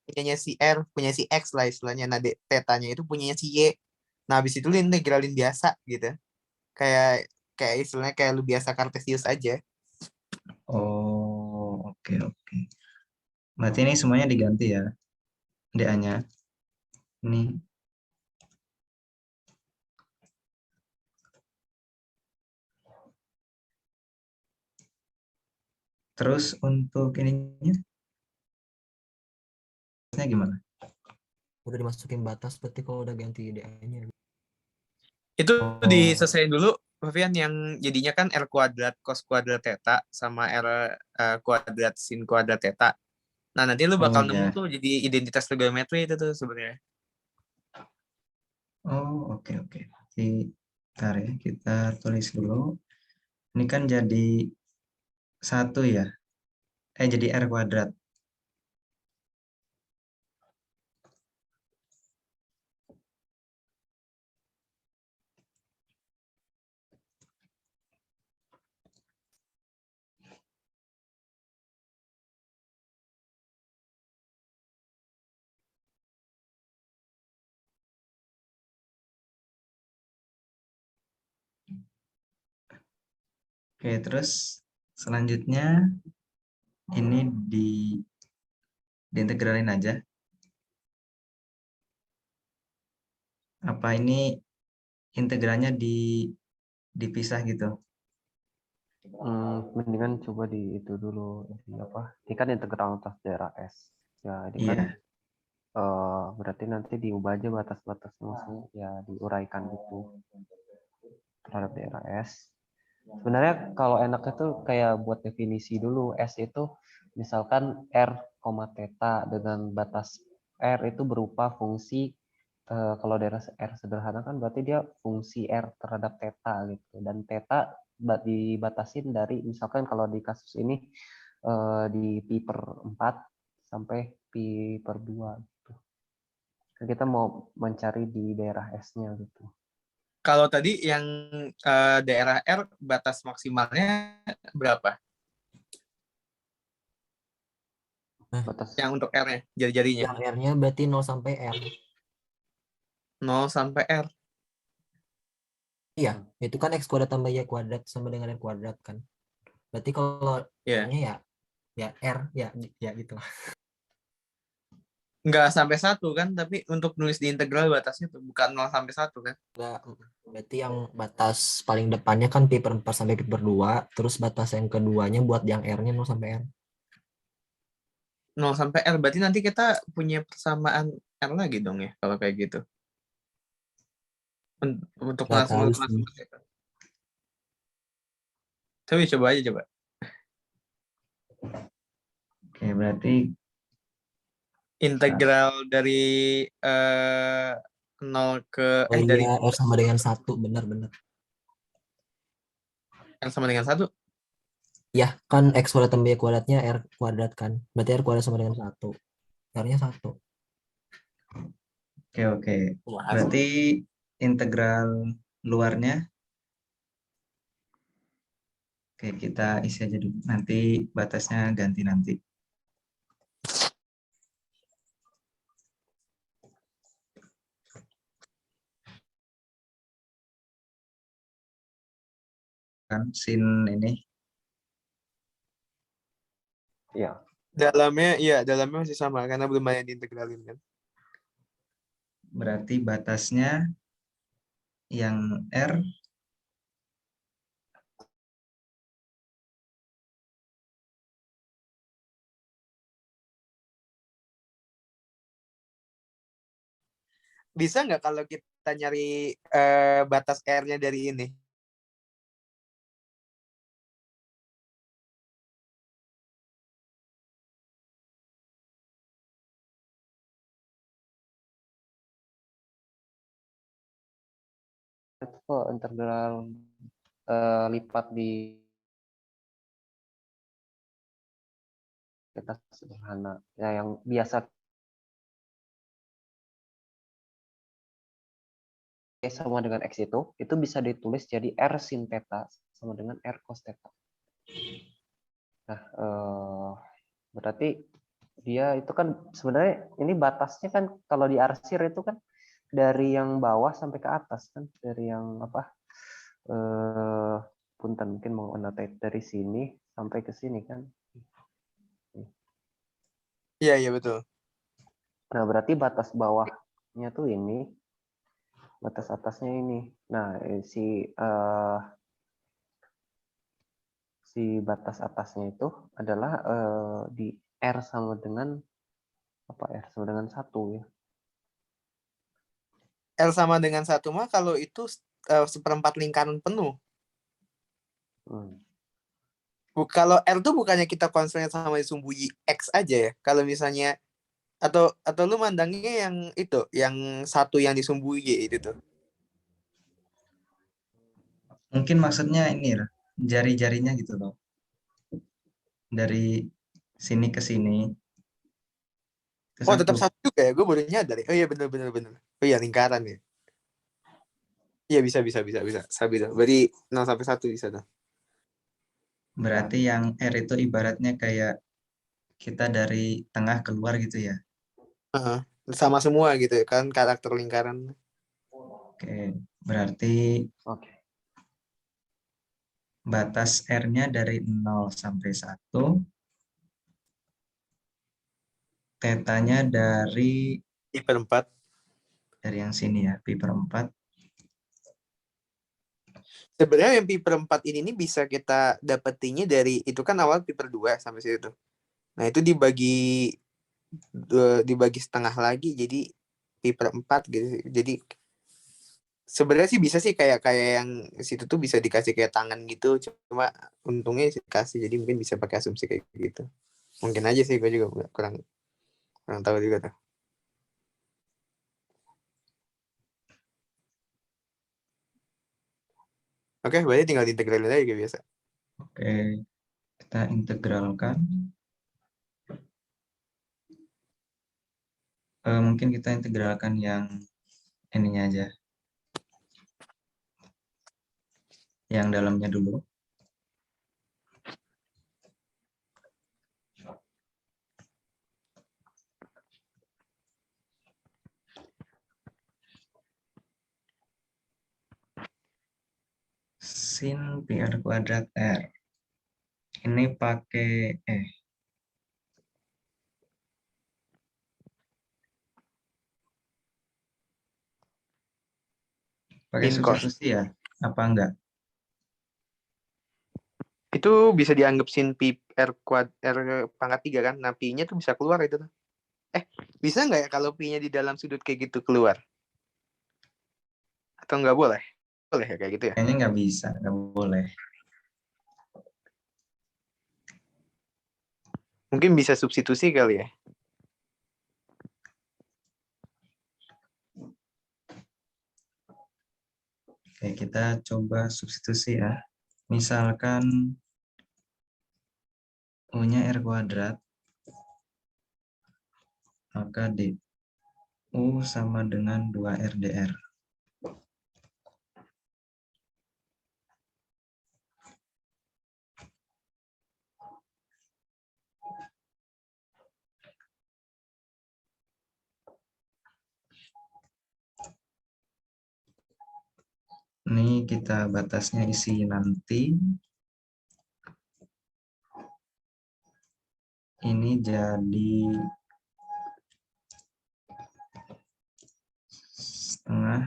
punyanya si R, punya si X lah istilahnya. Nah, tetanya itu punyanya si Y. Nah, habis itu lu integralin biasa gitu. Kayak kayak istilahnya kayak lu biasa Kartesius aja. Oh, oke, oke. Berarti ini semuanya diganti ya, DA-nya. Ini. Terus untuk ininya gimana? Udah dimasukin batas berarti kalau udah ganti DA-nya. Itu Oh. diselesaikan dulu, Fabian, yang jadinya kan R kuadrat cos kuadrat theta sama R kuadrat sin kuadrat theta. Nah, nanti lu bakal nemu ya. tuh jadi identitas trigonometri itu tuh sebenarnya. Oh, oke, oke. Bentar ya, kita tulis dulu. Ini kan jadi 1 ya. Jadi R kuadrat. Oke, terus selanjutnya ini diintegralin aja. Apa ini integralnya dipisah gitu? Mendingan coba di itu dulu. Ini kan integral atas daerah S. Ya, ini kan Iya. berarti nanti diubah aja batas-batasnya, maksudnya ya diuraikan gitu terhadap daerah S. Sebenarnya kalau enaknya tuh kayak buat definisi dulu. S itu misalkan R, theta dengan batas R itu berupa fungsi, kalau daerah R sederhana kan berarti dia fungsi R terhadap theta gitu. Dan theta dibatasin dari misalkan kalau di kasus ini di pi per 4 sampai pi per 2 gitu. Kita mau mencari di daerah S-nya gitu. Kalau tadi yang daerah R batas maksimalnya berapa? Batas Yang untuk R-nya, jari-jarinya. Yang R-nya berarti 0 sampai R. 0 sampai R. Iya, itu kan X kuadrat tambah Y kuadrat sama dengan R kuadrat kan. Berarti kalau Iya. R-nya ya R, ya gitu. Nggak sampai 1 kan, tapi untuk nulis di integral batasnya tuh bukan 0 sampai 1 kan. Enggak, berarti yang batas paling depannya kan pi per 4 sampai pi per 2, terus batas yang keduanya buat yang R-nya 0 sampai R. 0 sampai R, berarti nanti kita punya persamaan R lagi dong ya, kalau kayak gitu. Untuk Nggak langsung tahu sih. Tapi coba aja coba. Oke, berarti Integral dari 0 ke Oh dari iya, R sama dengan 1, benar-benar. R sama dengan 1. Ya, kan X kuadrat tambah Y kuadratnya R kuadrat kan. Berarti R kuadrat sama dengan 1. R-nya 1. oke, oke. Berarti integral luarnya, oke, kita isi aja dulu. Nanti batasnya ganti nanti. kan sin ini. Ya, Dalamnya masih sama karena belum banyak diintegralin kan. Berarti batasnya yang R Bisa nggak kalau kita nyari batas R-nya dari ini? itu kok integral lipat di kita sederhana. Ya, yang biasa sama dengan X itu bisa ditulis jadi R sin theta sama dengan R cos theta. Nah, berarti dia itu kan sebenarnya ini batasnya kan kalau diarsir itu kan dari yang bawah sampai ke atas kan, dari yang apa? Punten mungkin mau annotate dari sini sampai ke sini kan. Iya, iya betul. Nah, berarti batas bawahnya tuh ini, batas atasnya ini. Nah, si batas atasnya itu adalah di R sama dengan apa, R sama dengan 1 ya. L sama dengan 1 mah kalau itu seperempat lingkaran penuh. Kalau R tuh bukannya kita konsen sama sumbu X aja ya. Kalau misalnya atau lu mandangnya yang itu, yang satu yang disumbu Y itu tuh. mungkin maksudnya ini lah, jari-jarinya gitu loh. Dari sini ke sini. Itu Oh, tetap satu. satu juga ya. Gue baru nyadar ya. Oh iya bener. Oh iya lingkaran ya. Iya bisa. Sabi tuh. Berarti 0 sampai 1 bisa tuh. Berarti yang R itu ibaratnya kayak kita dari tengah keluar gitu ya. Sama semua gitu ya kan karakter lingkaran. Oke, berarti Oke. batas R-nya dari 0 sampai 1. Tetanya I per 4. dari yang sini ya, pi per 4. Sebenarnya yang pi per 4 ini bisa kita dapetinnya dari itu kan awal pi per 2 sampai situ. Nah, itu dibagi setengah lagi jadi pi per 4 gitu. Jadi sebenarnya sih bisa sih kayak yang situ tuh bisa dikasih kayak tangan gitu. Cuma untungnya sih dikasih jadi mungkin bisa pakai asumsi kayak gitu. Mungkin aja sih gue juga kurang tahu juga tuh. Oke, berarti tinggal diintegralin aja kayak biasa. Oke, kita integralkan. Mungkin kita integralkan yang ininya aja. Yang dalamnya dulu. Sin pi r kuadrat R. Ini pakai pakai Sin cos. substitusi ya? Apa enggak? Itu bisa dianggap sin pi r pangkat 3 kan? Nah, pi-nya tuh bisa keluar itu tuh. Bisa nggak ya kalau pi-nya di dalam sudut kayak gitu keluar? Atau nggak boleh? Boleh ya kayak gitu ya? Kayaknya nggak bisa, nggak boleh. Mungkin bisa substitusi kali ya? Oke, kita coba substitusi ya. Misalkan U-nya R kuadrat, maka DU sama dengan 2R dr. Ini kita batasnya isi nanti. Ini jadi setengah.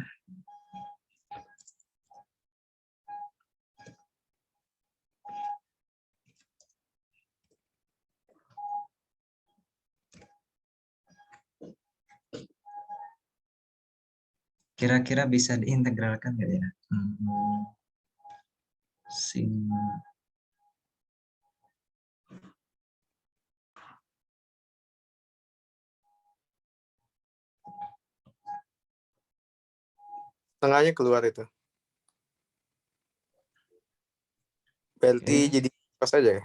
Kira-kira bisa diintegralkan nggak ya? Sin Tengahnya keluar itu. Berarti Oke. jadi cos aja ya?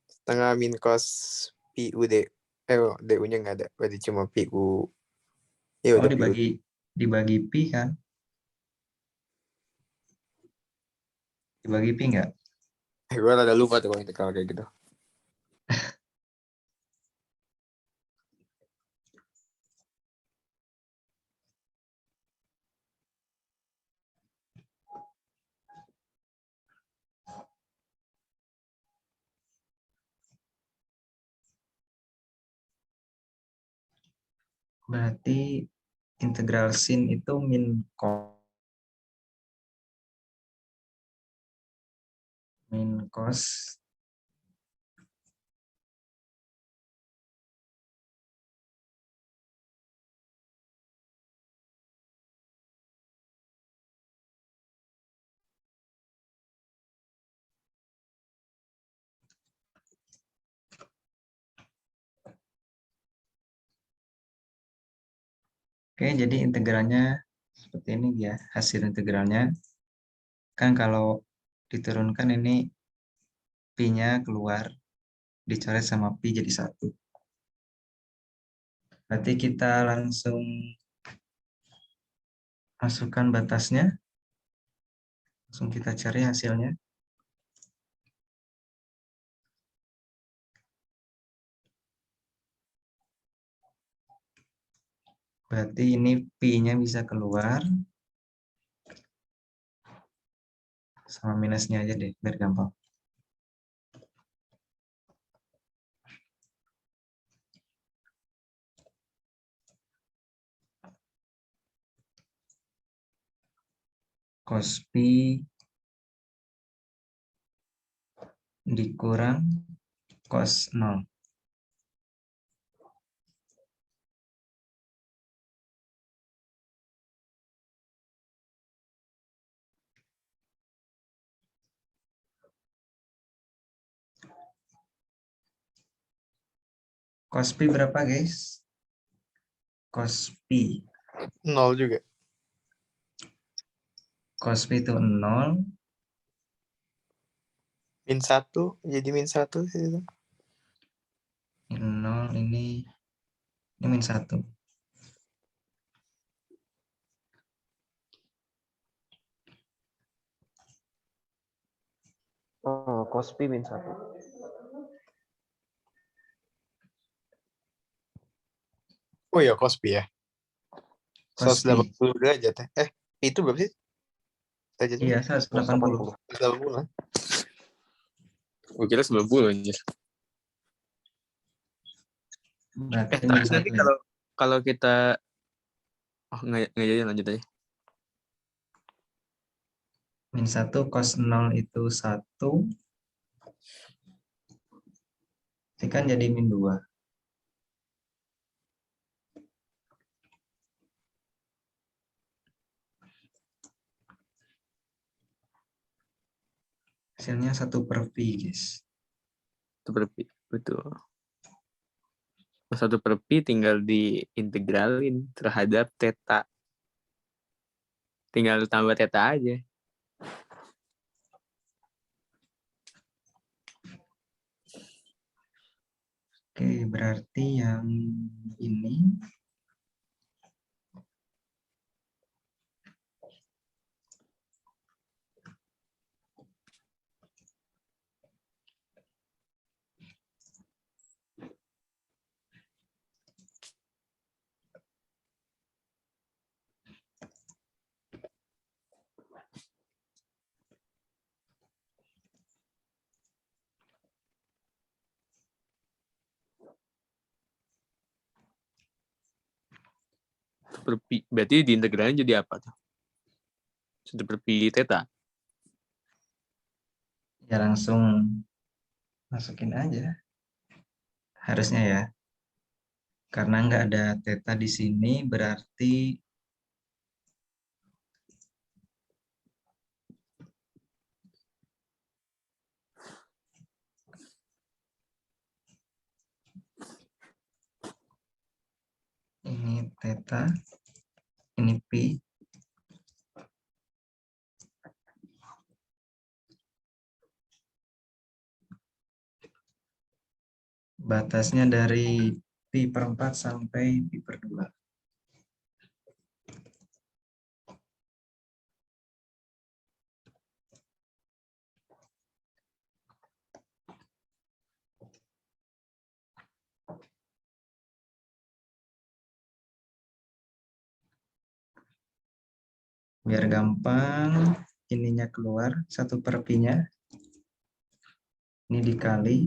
Setengah min cos PUD. DU-nya nggak ada. Berarti cuma PU. Ya Oh, udah PU. dibagi pi kan? Dibagi pi nggak? Gue rada lupa tuh kalau integral kayak gitu. Berarti integral sin itu min cos Oke, jadi integralnya seperti ini ya, hasil integralnya. Kan kalau diturunkan ini pi-nya keluar, dicoret sama pi jadi 1. Berarti kita langsung masukkan batasnya. Langsung kita cari hasilnya. Berarti ini pi-nya bisa keluar. Sama minusnya aja deh, biar gampang. Cos pi dikurang cos 0. Cos pi berapa, guys? Cos pi. 0 juga. Cos pi itu 0. Min 1. Jadi min 1 sih itu. 0 ini min 1. Oh, cos pi min 1. Oh iya, cos pi ya. Cos pi. 180 derajat ya. Itu berapa sih? Derajatnya? Iya, 180. 180 lah. Gue kira 90 anjir. Berarti min Tapi 1 nanti ya. kalau kita nggak jadi lanjut aja. Min 1 cos 0 itu 1. Ini kan jadi min 2. Hasilnya 1 per pi, guys. Itu betul. 1 per pi tinggal diintegralin terhadap theta. Tinggal tambah theta aja. Oke, berarti yang ini per pi. Berarti di integralnya jadi apa tuh? 1 per pi theta. Ya langsung masukin aja. Harusnya ya. Karena nggak ada theta di sini, berarti ini theta, ini pi. Batasnya dari pi per 4 sampai pi per 2. Biar gampang, ininya keluar, 1 per pi-nya. Ini dikali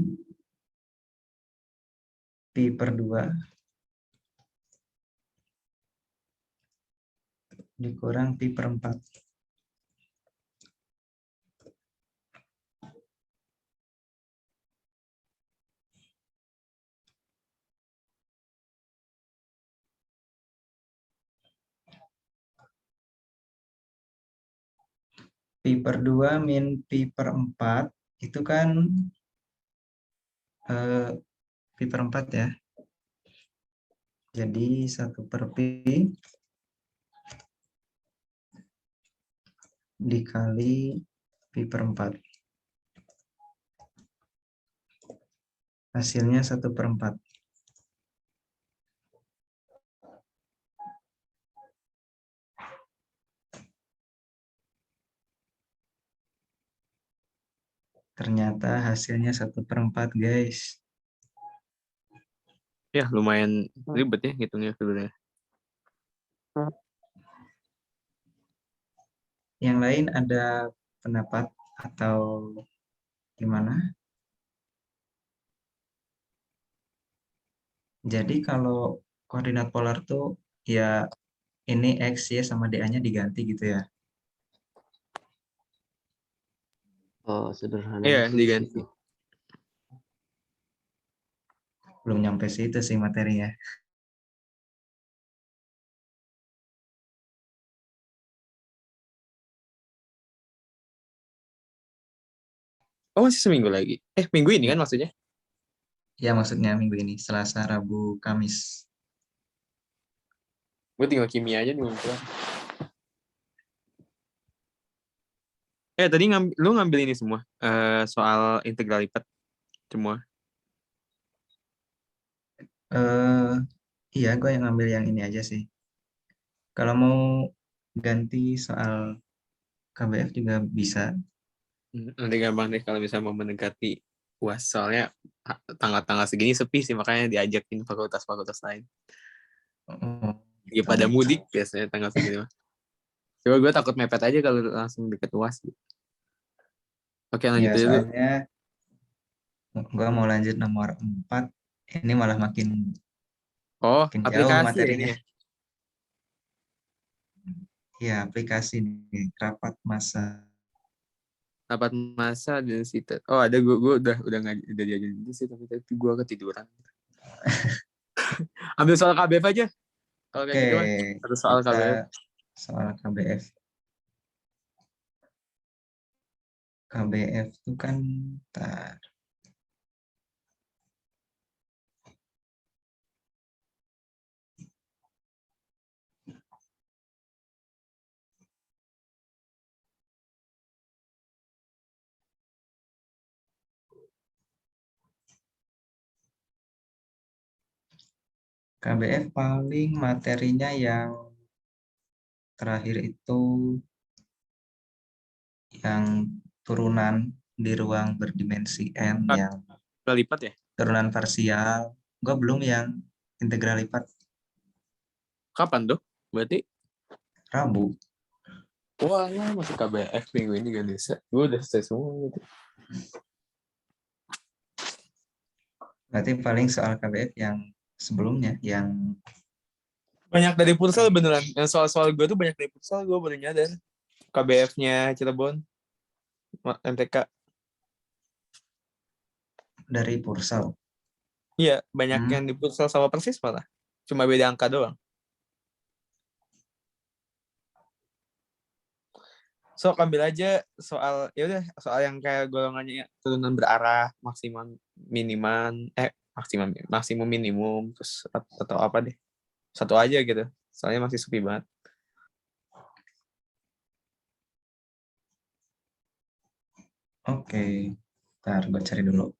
pi per 2 dikurang pi per 4. Pi per 2 min pi per 4 itu kan pi per 4 ya. Jadi 1 per pi dikali pi per 4. Hasilnya 1 per 4. Ternyata hasilnya 1 per 4, guys. Ya, lumayan ribet ya hitungnya sebenarnya. Yang lain ada pendapat atau gimana? Jadi kalau koordinat polar tuh ya ini X, Y sama DA-nya diganti gitu ya. Oh, sederhana. Iya, diganti. Belum nyampe situ sih materinya. Oh, masih seminggu lagi. Minggu ini kan maksudnya? Ya maksudnya minggu ini, Selasa, Rabu, Kamis. Gue tinggal kimia aja nih ngumpulin. Tadi lu ngambil ini semua, soal integral lipat semua. Iya, gue yang ngambil yang ini aja sih. Kalau mau ganti soal KBF juga bisa. Nanti gampang deh kalau misalnya mau mendekati UAS. Soalnya tanggal-tanggal segini sepi sih, makanya diajakin fakultas-fakultas lain. Ya pada mudik biasanya tanggal segini mah. Coba gue takut mepet aja kalau langsung deket UAS. Oke, lanjut Ya, aja dulu. soalnya gue mau lanjut nomor 4. Ini malah makin jauh Aplikasi materinya. ya? Ya, aplikasi nih, rapat massa. Rapat massa densitas. Oh, ada gue udah diajarin itu sih, tapi tadi gue ketiduran. Ambil soal KBF aja. Kalau kayak gitu mah, satu soal Kita KBF. soal KBF. KBF itu kan bentar. KBF paling materinya yang terakhir itu yang turunan di ruang berdimensi N, yang Lipat ya? turunan parsial. Gue belum yang integral lipat. Kapan tuh? Berarti? Rabu. Wah, masuk KBF minggu ini gak bisa. Gue udah selesai semua gitu. Berarti paling soal KBF yang sebelumnya, yang Banyak dari Futsal beneran. Yang soal-soal gue tuh banyak dari Futsal, gue baru nyadar. KBF-nya Cirebon, MTK. Dari Pursel. Iya, banyak yang di Futsal sama Persis malah. Cuma beda angka doang. So, ambil aja soal, ya udah soal yang kayak golongannya turunan berarah, maksimum maksimum minimum, terus atau apa deh. Satu aja gitu. Soalnya masih sepi banget. Oke. Ntar gue cari dulu.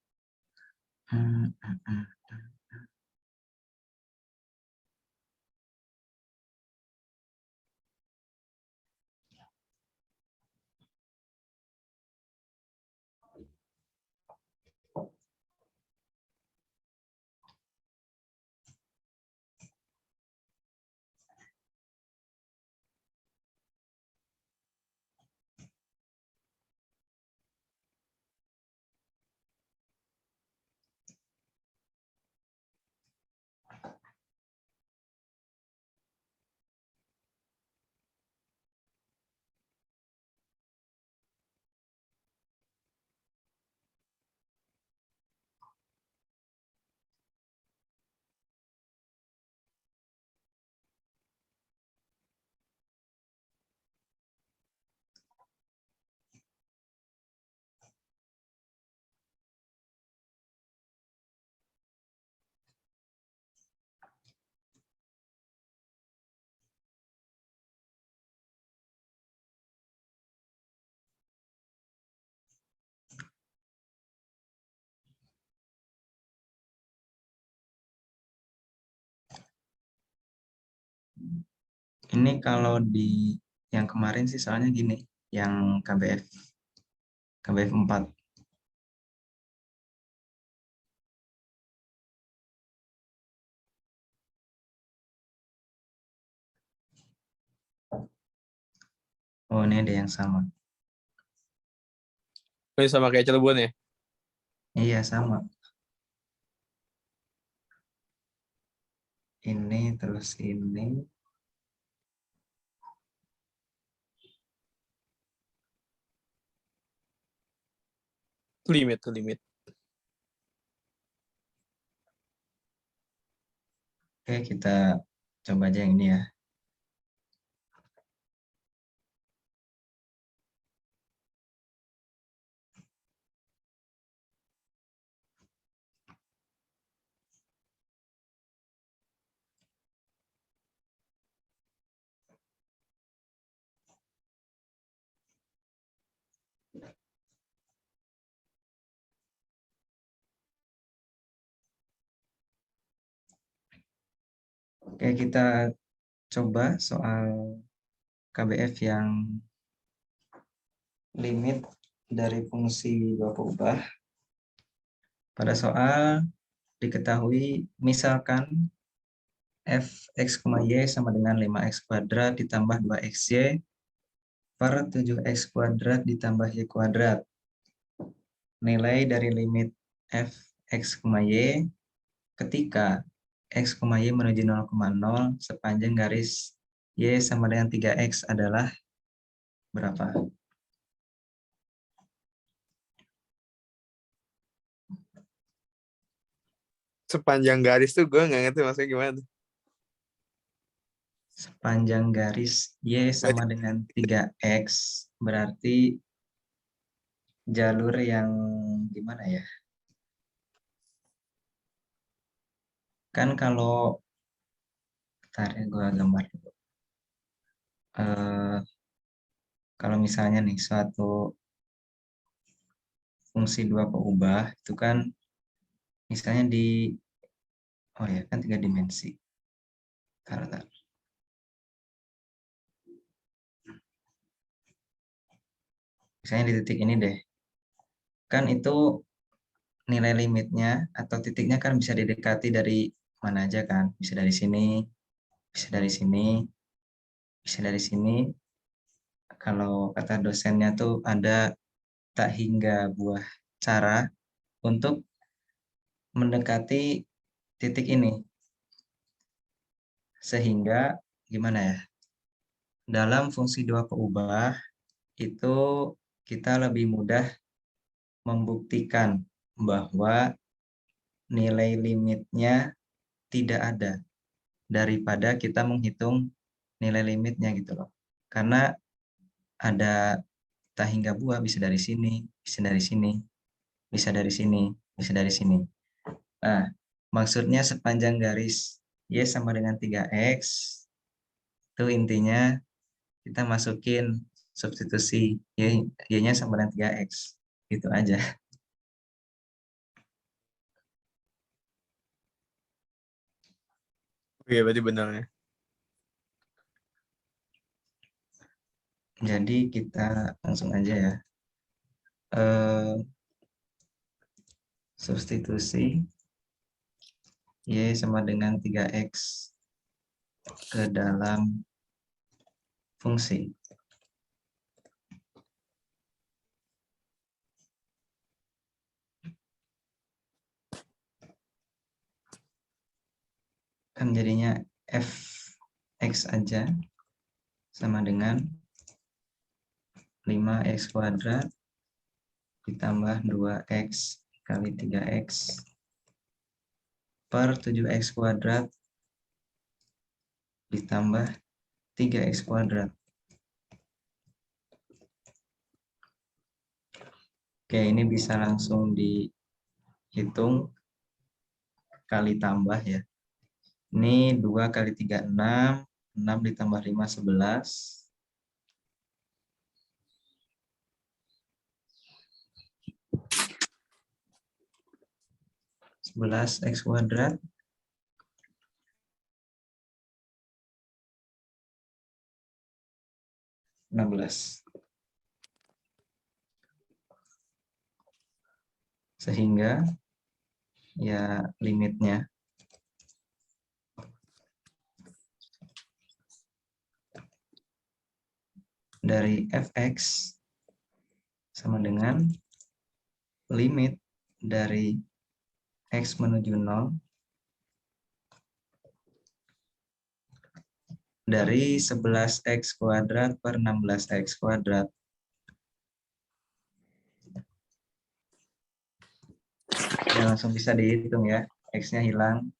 Ini kalau di yang kemarin sih soalnya gini, yang KBF 4. Oh, ini ada yang sama. Ini sama kayak Cirebon ya? Iya, sama. Ini terus ini. Limit. Oke, kita coba aja yang ini ya. Oke, kita coba soal KBF yang limit dari fungsi dua peubah. Pada soal diketahui misalkan fx, y sama dengan 5x kuadrat ditambah 2xy per 7x kuadrat ditambah y kuadrat. Nilai dari limit fx, y ketika x, y menuju 0,0 sepanjang garis y sama dengan 3x adalah berapa? Sepanjang garis tuh gue nggak ngerti maksudnya gimana tuh. Sepanjang garis y sama dengan 3x berarti jalur yang gimana ya? Kan kalau bentar ya gue gambar dulu. Kalau misalnya nih suatu fungsi dua peubah itu kan misalnya di oh ya kan 3 dimensi. Bentar. Misalnya di titik ini deh. Kan itu nilai limitnya atau titiknya kan bisa didekati dari mana aja kan? Bisa dari sini, bisa dari sini, bisa dari sini. Kalau kata dosennya tuh ada tak hingga buah cara untuk mendekati titik ini. Sehingga gimana ya? Dalam fungsi dua peubah itu kita lebih mudah membuktikan bahwa nilai limitnya tidak ada daripada kita menghitung nilai limitnya gitu loh. Karena ada tak hingga buah bisa dari sini, bisa dari sini, bisa dari sini, bisa dari sini. Nah, maksudnya sepanjang garis Y sama dengan 3X, itu intinya kita masukin substitusi Y-nya sama dengan 3X. Gitu aja. Iya, berarti benar ya. Jadi kita langsung aja ya. Substitusi Y sama dengan 3X ke dalam fungsi. Kan jadinya fx aja sama dengan 5x kuadrat ditambah 2x kali 3x per 7x kuadrat ditambah 3x kuadrat. Oke, ini bisa langsung dihitung kali tambah ya. Ini 2 kali 3, 6. 6 ditambah 5, 11. 11x kuadrat sehingga ya limitnya dari fx sama dengan limit dari x menuju 0 dari 11x kuadrat per 16x kuadrat. Ya, langsung bisa dihitung ya. X-nya hilang.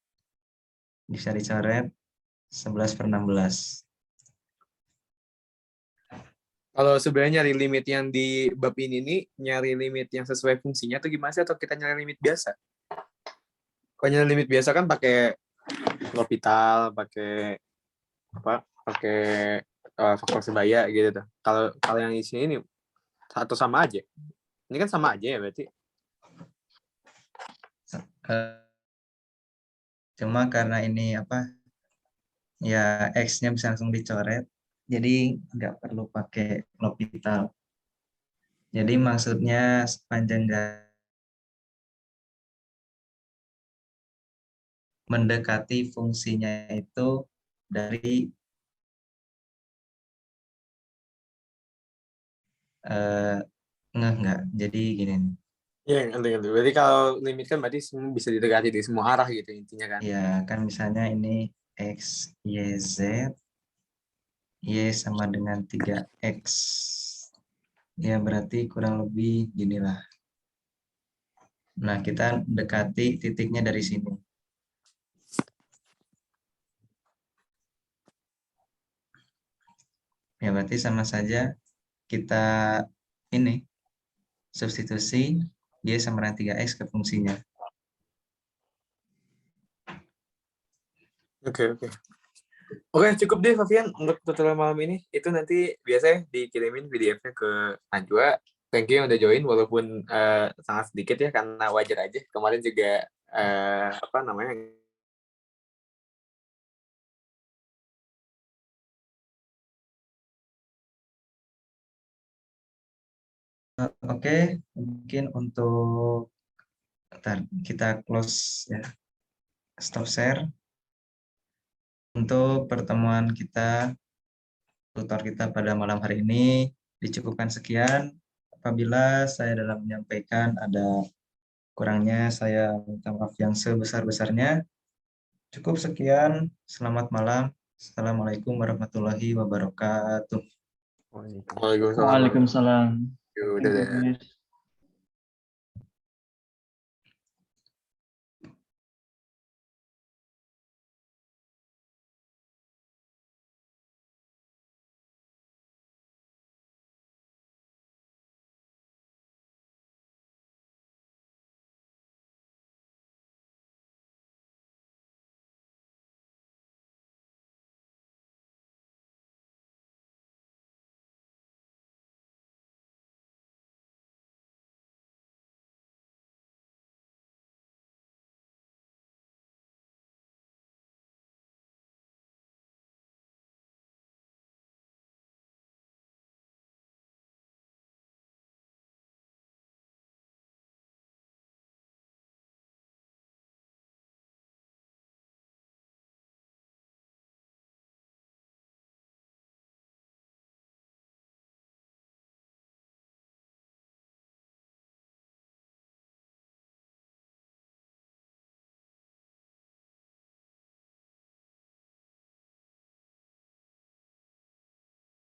Bisa dicoret 11 per 16. Kalau sebenarnya nyari limit yang di bab ini nih, nyari limit yang sesuai fungsinya atau gimana sih? Atau kita nyari limit biasa? Kalau nyari limit biasa kan pakai L'Hopital, pakai apa? Pakai faktor sebaya gitu tuh. Kalau yang di sini nih satu sama aja. Ini kan sama aja ya berarti. Cuma karena ini apa? Ya X-nya bisa langsung dicoret. Jadi nggak perlu pakai L'Hopital. Jadi maksudnya sepanjang mendekati fungsinya itu dari enggak. Jadi gini nih. Iya, ngerti. Berarti kalau limit kan berarti semua bisa didekati di semua arah gitu intinya kan. Ya, kan misalnya ini X, Y, Z. Y sama dengan 3X. Ya, berarti kurang lebih ginilah. Nah, kita dekati titiknya dari sini. Ya, berarti sama saja kita ini substitusi Y sama dengan 3X ke fungsinya. Oke. Oke, cukup deh Fabian untuk tutorial malam ini. Itu nanti biasanya dikirimin PDF-nya ke Najwa. Thank you yang udah join walaupun sangat sedikit ya karena wajar aja. Kemarin juga apa namanya? Oke, mungkin untuk kita close ya. Stop share. Untuk pertemuan kita, tutor kita pada malam hari ini dicukupkan sekian. Apabila saya dalam menyampaikan ada kurangnya, saya minta maaf yang sebesar-besarnya. Cukup sekian. Selamat malam. Assalamualaikum warahmatullahi wabarakatuh. Waalaikumsalam. Waalaikumsalam. Waalaikumsalam. Yuk, Thank you, dadah. guys.